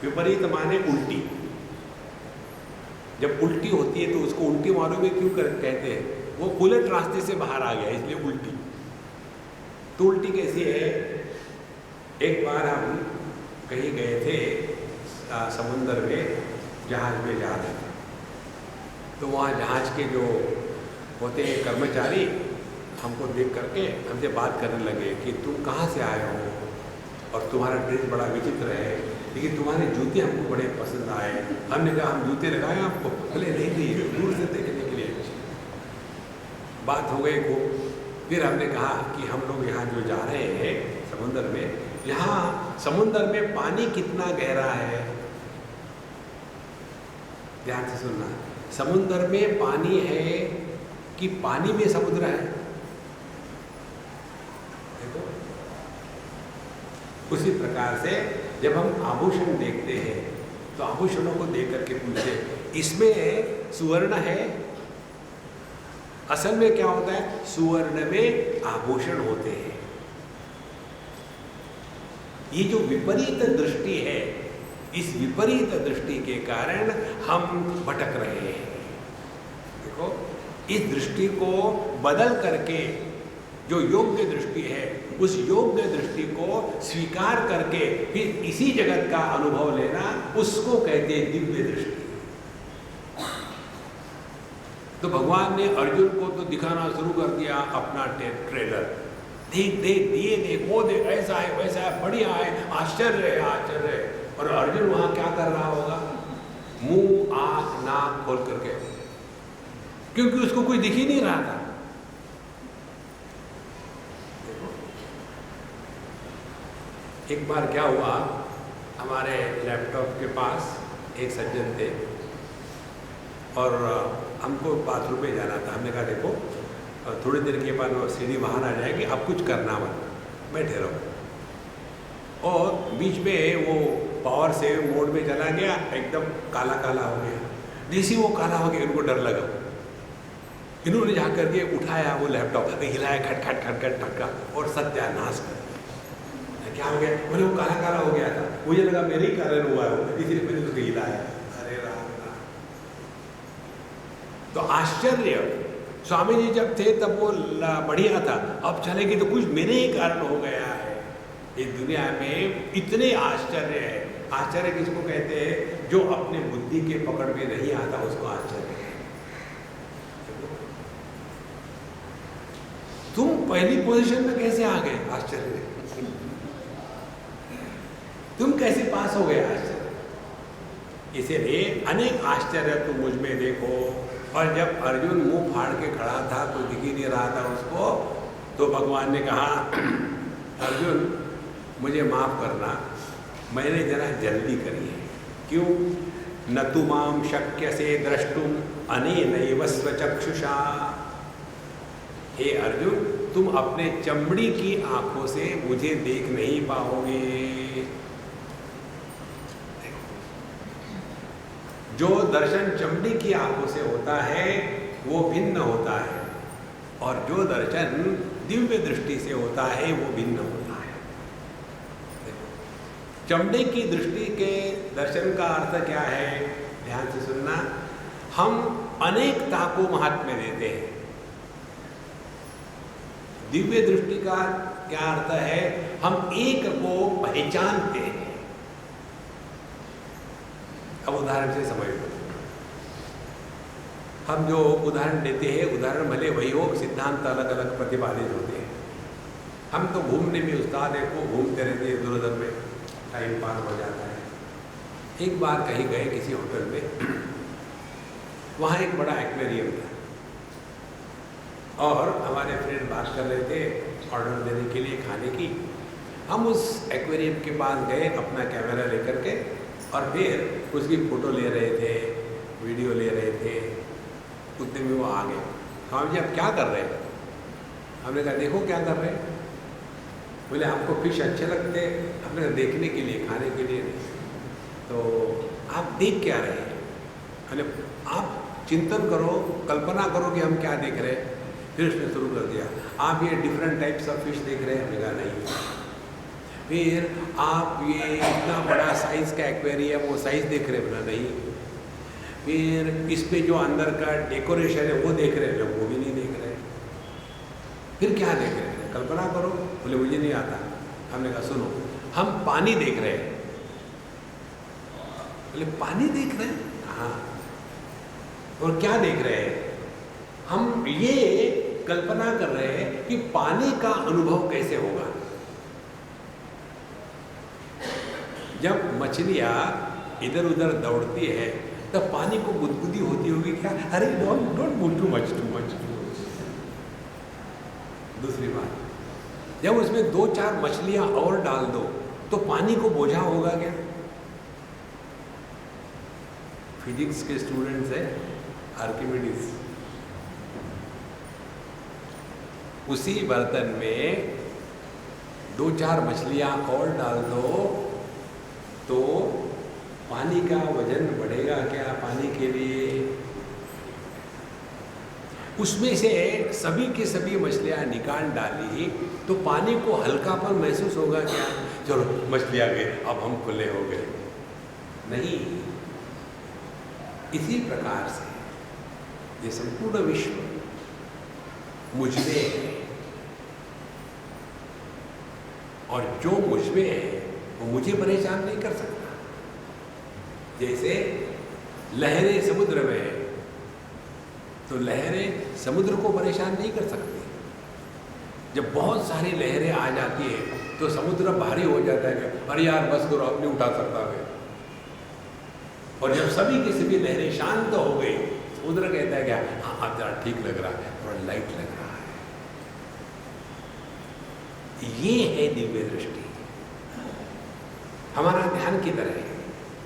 विपरीत माने उल्टी। जब उल्टी होती है तो उसको उल्टी मालूम है क्यों कहते हैं? वो उलट रास्ते से बाहर आ गया इसलिए उल्टी। तो उल्टी कैसी है? एक बार हम कहीं गए थे समुद्र में, जहाज में जा रहे थे, तो वहाँ जहाज के जो होते हैं कर्मचारी हमको देख करके हमसे बात करने लगे कि तुम कहाँ से आए हो और तुम्हारा ड्रेस बड़ा विचित्र है, लेकिन तुम्हारे जूते हमको बड़े पसंद आए। हमने कहा हम जूते लगाए आपको? बोले नहीं, दूर से देखने के लिए। बात हो गई खूब। फिर हमने कहा कि हम लोग यहाँ जो जा रहे हैं समुद्र में, यहाँ समुद्र में पानी कितना गहरा है? ध्यान से सुनना। समुद्र में पानी है कि पानी में समुद्र है? देखो, उसी प्रकार से जब हम आभूषण देखते हैं तो आभूषणों को देख करके पूछते, इसमें सुवर्ण है? असल में क्या होता है? सुवर्ण में आभूषण होते हैं। ये जो विपरीत दृष्टि है, इस विपरीत दृष्टि के कारण हम भटक रहे हैं। देखो, इस दृष्टि को बदल करके जो योग्य दृष्टि है, उस योग्य दृष्टि को स्वीकार करके फिर इसी जगत का अनुभव लेना, उसको कहते हैं दिव्य दृष्टि। तो भगवान ने अर्जुन को तो दिखाना शुरू कर दिया अपना ट्रेलर, देख देख, ये देख, वो देख, ऐसा है वैसा है, बढ़िया है, आश्चर्य है, आश्चर्य है। और अर्जुन वहां क्या कर रहा होगा? मुंह आंख नाक खोल करके, क्योंकि उसको कुछ दिख ही नहीं रहा था। एक बार क्या हुआ, हमारे लैपटॉप के पास एक सज्जन थे और हमको बाथरूम में जाना था। हमने कहा देखो, थोड़ी देर के बाद वो सीढ़ी बाहर आ जाएगी, अब कुछ करना मत, बैठे रहो। और बीच में वो पावर सेव मोड में चला गया, एकदम काला काला हो गया। जैसे वो काला हो गया, इनको डर लगा। इन्होंने जा करके उठाया वो लैपटॉप, हिलाया, खट खट खट खट धक्का, और सत्यानाश कर दिया। क्या हो गया? बोले वो काला काला हो गया था, मुझे लगा मेरे ही कारण हुआ है, इसलिए मैंने उसको हिलाया। अरे राम राम। तो आश्चर्य, स्वामी जी जब थे तब वो बढ़िया था, अब चलेगी तो कुछ मेरे ही कारण हो गया है। इस दुनिया में इतने आश्चर्य है। आश्चर्य किसको कहते हैं? जो अपने बुद्धि के पकड़ में नहीं आता, उसको आश्चर्य है। तुम पहली पोजीशन में कैसे आ गए? आश्चर्य। तुम कैसे पास हो गए? आश्चर्य। इसीलिए अनेक आश्चर्य तुम मुझ में देखो। और जब अर्जुन मुंह फाड़ के खड़ा था, कोई दिख ही नहीं रहा था उसको, तो भगवान ने कहा, अर्जुन मुझे माफ करना, मैंने जरा जल्दी करी है। क्यों? न तु माम शक्य से द्रष्टुम अनेनैव स्वचक्षुषा। हे अर्जुन, तुम अपने चमड़ी की आंखों से मुझे देख नहीं पाओगे। जो दर्शन चमड़ी की आंखों से होता है वो भिन्न होता है, और जो दर्शन दिव्य दृष्टि से होता है वो भिन्न होता है। चमड़े की दृष्टि के दर्शन का अर्थ क्या है? ध्यान से सुनना। हम अनेकता को महात्म्य देते हैं। दिव्य दृष्टि का क्या अर्थ है? हम एक को पहचानते हैं। अब उदाहरण से समझ लो। हम जो उदाहरण देते हैं, उदाहरण भले वही हो, सिद्धांत अलग अलग प्रतिपादित होते हैं। हम तो घूमने में उस्ताद है, को घूमते रहते हैं, इधर उधर में टाइम पास हो जाता है। एक बार कहीं गए किसी होटल में, वहाँ एक बड़ा एक्वेरियम था और हमारे फ्रेंड बात कर रहे थे ऑर्डर देने के लिए खाने की। हम उस एक्वेरियम के पास गए अपना कैमरा लेकर के, और फिर उसकी फ़ोटो ले रहे थे, वीडियो ले रहे थे। उतने में वो आ गए। स्वामी जी आप क्या कर रहे हैं? हमने कहा देखो क्या कर रहे हैं। बोले आपको फिश अच्छे लगते हैं? हमने कहा देखने के लिए, खाने के लिए नहीं। तो आप देख क्या रहे हैं? अरे आप चिंतन करो, कल्पना करो कि हम क्या देख रहे हैं। फिर उसने शुरू कर दिया, आप ये डिफरेंट टाइप्स ऑफ फिश देख रहे हैं? हमने कहा नहीं। फिर आप ये इतना बड़ा साइज़ का एक्वेरियम, वो साइज़ देख रहे हैं? नहीं। फिर इस पे जो अंदर का डेकोरेशन है वो देख रहे हैं? वो भी नहीं देख रहे। फिर क्या देख रहे हैं? कल्पना करो। बोले मुझे नहीं आता। हमने कहा सुनो, हम पानी देख रहे हैं। बोले पानी देख रहे हैं? हाँ। और क्या देख रहे हैं? हम ये कल्पना कर रहे हैं कि पानी का अनुभव कैसे होगा। जब मछलियाँ इधर उधर दौड़ती है तब पानी को गुदगुदी होती होगी क्या? अरे डोंट मूव टू मच। दूसरी बात, जब उसमें 2-4 मछलियाँ और डाल दो तो पानी को बोझा होगा क्या? फिजिक्स के स्टूडेंट्स हैं, आर्किमिडीज। उसी बर्तन में 2-4 मछलियां और डाल दो तो पानी का वजन बढ़ेगा क्या पानी के लिए? उसमें से सभी की सभी मछलियां निकाल डाली तो पानी को हल्कापन महसूस होगा क्या? चलो मछली आ गई, अब हम खुले हो गए। नहीं। इसी प्रकार से ये संपूर्ण विश्व मुझमें है और जो मुझमें है वो मुझे परेशान नहीं कर सकता। जैसे लहरें समुद्र में है तो लहरें समुद्र को परेशान नहीं कर सकती। जब बहुत सारी लहरें आ जाती है तो समुद्र भारी हो जाता है कि अरे यार बस करो, अब नहीं उठा सकता मैं। और जब सभी की सभी लहरें शांत हो गई, समुद्र कहता है क्या, हाँ अब जरा ठीक लग रहा है, थोड़ा लाइट लग रहा है। ये है दिव्य दृष्टि। हमारा ध्यान किधर है?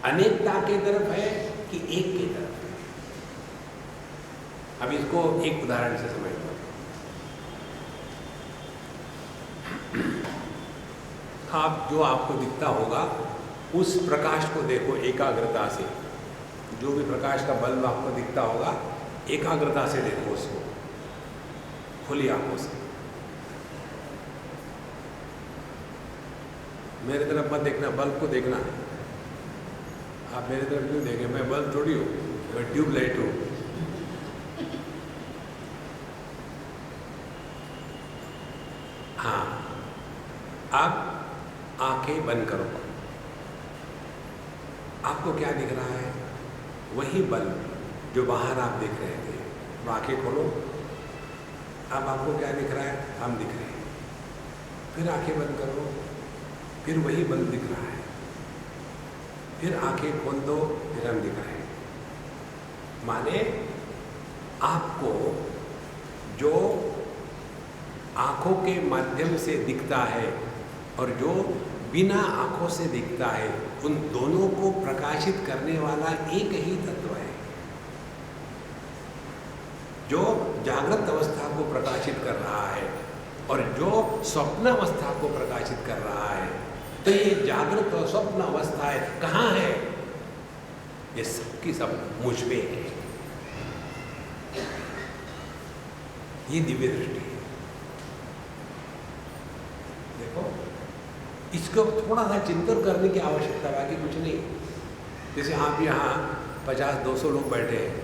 अनेकता की तरफ है कि एक की तरफ है? अब इसको एक उदाहरण से समझ लो। आप जो आपको दिखता होगा उस प्रकाश को देखो एकाग्रता से। जो भी प्रकाश का बल्ब आपको दिखता होगा एकाग्रता से देखो उसको, खुली आंखों से। मेरे तरफ मत देखना, बल्ब को देखना। आप मेरे तरफ क्यों देखें? मैं बल्ब थोड़ी हूँ, मैं ट्यूबलाइट हूँ। हाँ, आप आंखें बंद करो। आपको क्या दिख रहा है? वही बल्ब जो बाहर आप देख रहे थे। तो आंखें खोलो। अब आपको क्या दिख रहा है? हम दिख रहे हैं। फिर आंखें बंद करो, फिर वही बल्ब दिख रहा है। फिर आंखें खोल दो, फिर हम दिख रहे हैं। माने आपको जो आंखों के माध्यम से दिखता है और जो बिना आंखों से दिखता है, उन दोनों को प्रकाशित करने वाला एक ही तत्व है जो जागृत अवस्था को प्रकाशित कर रहा है और जो स्वप्न अवस्था को प्रकाशित कर रहा है। तो ये जागृत और स्वप्न अवस्थाएं कहाँ है? ये सबकी सब मुझ में है। ये दिव्य दृष्टि है। देखो, इसको थोड़ा सा चिंतन करने की आवश्यकता, बाकी कुछ नहीं। जैसे आप यहाँ 50-200 लोग बैठे हैं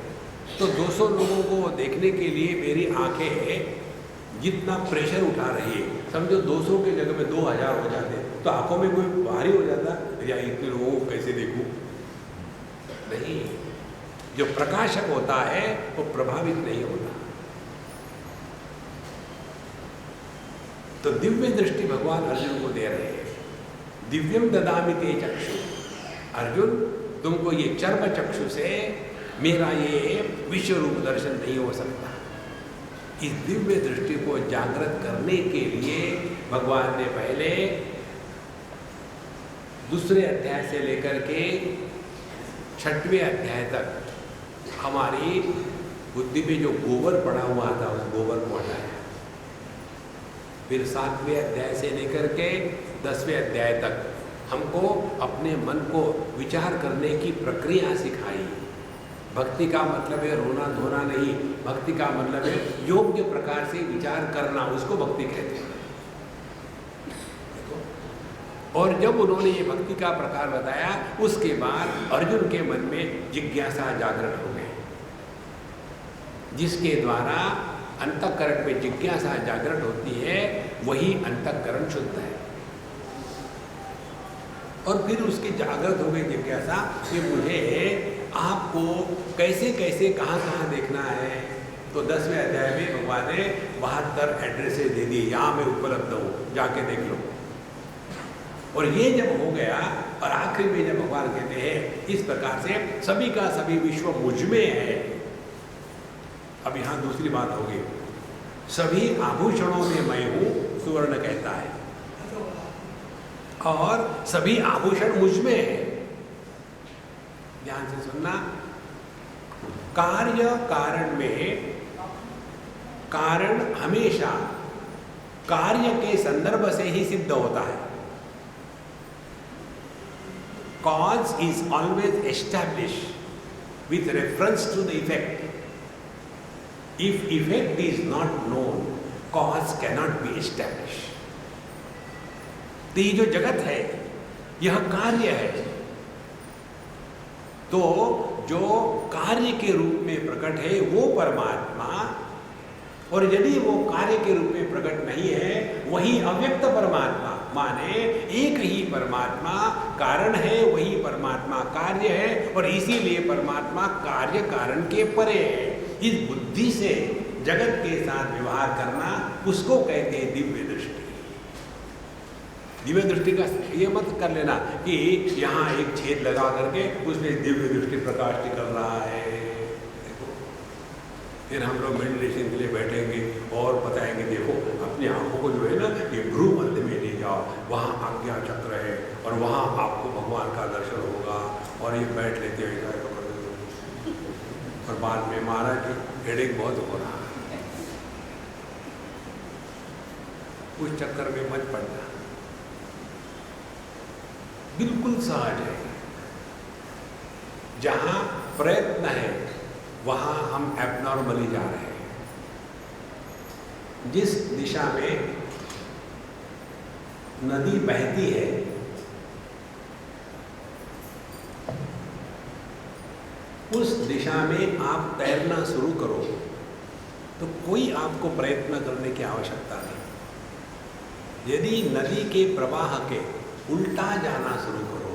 तो 200 लोगों को देखने के लिए मेरी आंखें जितना प्रेशर उठा रही है, समझो 200 के जगह में 2000 हो जाते तो आंखों में कोई भारी हो जाता या इतने लोगों को कैसे देखूं? नहीं। जो प्रकाशक होता है वो प्रभावित नहीं होता। तो दिव्य दृष्टि भगवान अर्जुन को दे रहे हैं। दिव्यम ददामि ते चक्षु। अर्जुन, तुमको ये चर्म चक्षु से मेरा ये विश्व रूप दर्शन नहीं हो सकता। इस दिव्य दृष्टि को जागृत करने के लिए भगवान ने पहले दूसरे अध्याय से लेकर के 6वें अध्याय तक हमारी बुद्धि में जो गोबर पड़ा हुआ था उस गोबर को हटाया। फिर 7वें अध्याय से लेकर के 10वें अध्याय तक हमको अपने मन को विचार करने की प्रक्रिया सिखाई। भक्ति का मतलब है रोना धोना नहीं, भक्ति का मतलब है योग्य प्रकार से विचार करना, उसको भक्ति कहते हैं। देखो, और जब उन्होंने ये भक्ति का प्रकार बताया उसके बाद अर्जुन के मन में जिज्ञासा जागृत हो गई, जिसके द्वारा अंतःकरण में जिज्ञासा जागृत होती है, वही अंतःकरण शुद्ध है। और फिर उसकी जागृत हो गई जिज्ञासा कि मुझे आपको कैसे कैसे कहाँ कहाँ देखना है। तो 10वें अध्याय में भगवान ने 72 एड्रेसेस दे दिए, यहाँ मैं उपलब्ध हूँ, जाके देख लो। और ये जब हो गया और आखिर में जब भगवान कहते हैं इस प्रकार से सभी का सभी विश्व मुझ में है। अब यहाँ दूसरी बात होगी, सभी आभूषणों में मैं हूँ, सुवर्ण कहता है, और सभी आभूषण मुझ में है। ध्यान से सुनना। कार्य कारण में कारण हमेशा कार्य के संदर्भ से ही सिद्ध होता है। Cause is always established with reference to the effect. If effect is not known, cause cannot be established. तो ये जो जगत है यह कार्य है, तो जो कार्य के रूप में प्रकट है वो परमात्मा, और यदि वो कार्य के रूप में प्रकट नहीं है वही अव्यक्त परमात्मा, माने एक ही परमात्मा कारण है, वही परमात्मा कार्य है, और इसीलिए परमात्मा कार्य कारण के परे है। इस बुद्धि से जगत के साथ व्यवहार करना उसको कहते हैं दिव्य दृष्टि। दिव्य दृष्टि का ये मत कर लेना कि यहाँ एक छेद लगा करके उसमें दिव्य दृष्टि प्रकाश निकल रहा है। फिर हम लोग मेडिटेशन के लिए बैठेंगे और बताएंगे देखो अपनी आंखों को जो है ना ये भ्रू मध्य में ले जाओ, वहाँ आज्ञा चक्र है और वहाँ आपको भगवान का दर्शन होगा, और ये बैठ लेते हैं और बाद में महाराज की हेडेक बहुत हो रहा है। उस चक्कर में मत पड़ना, बिल्कुल सहज है। जहाँ प्रयत्न है वहाँ हम एबनॉर्मली जा रहे हैं। जिस दिशा में नदी बहती है उस दिशा में आप तैरना शुरू करो तो कोई आपको प्रयत्न करने की आवश्यकता नहीं। यदि नदी के प्रवाह के उल्टा जाना शुरू करो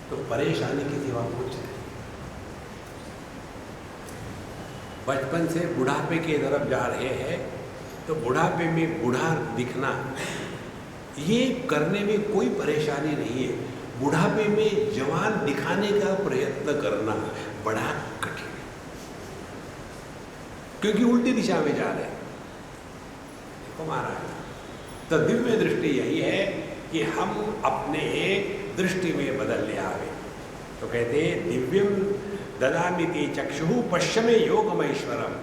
तो परेशानी की सिवा कुछ नहीं। बचपन से बुढ़ापे की तरफ जा रहे हैं तो बुढ़ापे में बूढ़ा दिखना ये करने में कोई परेशानी नहीं है। बुढ़ापे में जवान दिखाने का प्रयत्न करना बड़ा कठिन है, क्योंकि उल्टी दिशा में जा रहे हैं। देखो महाराज, तो दिव्य दृष्टि यही है कि हम अपने दृष्टि में बदल ले आवे। तो कहते हैं दिव्यम ददामिति चक्षुः पश्यमे योगमैश्वरम।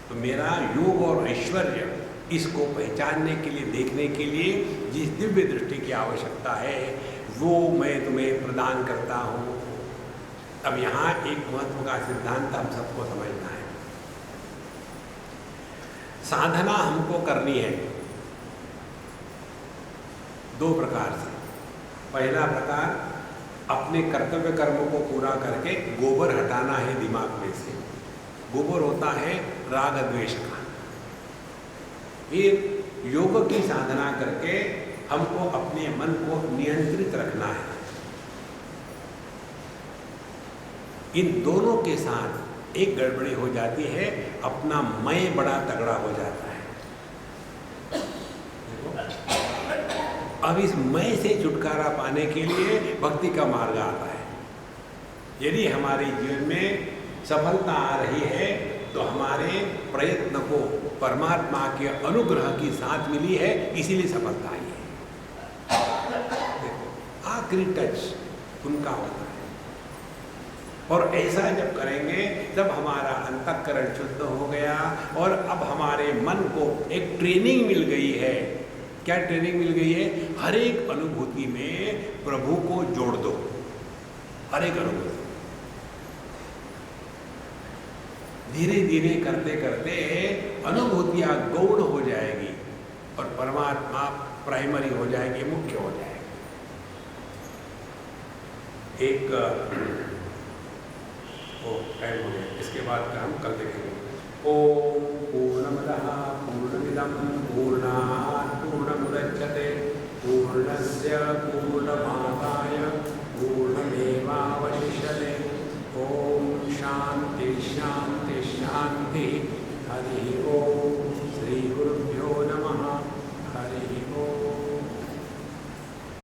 तो मेरा योग और ऐश्वर्य इसको पहचानने के लिए, देखने के लिए जिस दिव्य दृष्टि की आवश्यकता है वो मैं तुम्हें प्रदान करता हूँ। अब यहाँ एक महत्व का सिद्धांत हम सबको समझना है। साधना हमको करनी है दो प्रकार से। पहला प्रकार अपने कर्तव्य कर्मों को पूरा करके गोबर हटाना है दिमाग में से। गोबर होता है राग द्वेष का। फिर योग की साधना करके हमको अपने मन को नियंत्रित रखना है। इन दोनों के साथ एक गड़बड़ी हो जाती है, अपना मैं बड़ा तगड़ा हो जाता है। अब इस मैं से छुटकारा पाने के लिए भक्ति का मार्ग आता है। यदि हमारे जीवन में सफलता आ रही है तो हमारे प्रयत्न को परमात्मा के अनुग्रह की साथ मिली है, इसीलिए सफलता आई है। देखो आखिरी टच उनका होता है, और ऐसा जब करेंगे तब हमारा अंतःकरण शुद्ध हो गया और अब हमारे मन को एक ट्रेनिंग मिल गई है। क्या ट्रेनिंग मिल गई है? हर एक अनुभूति में प्रभु को जोड़ दो। हर एक अनुभूति धीरे धीरे करते करते अनुभूतियां गौण हो जाएगी और परमात्मा प्राइमरी हो जाएगी, मुख्य हो जाएगी। एक टाइम हो गया, इसके बाद का हम कल देखेंगे। ओम पूर्णमदः पूर्णमिदं पूर्णात् पूर्णमुदच्यते पूर्णस्य पूर्णमादाय पूर्णमेवावशिष्यते। ओम शांति शांति शांति। हरि ओम।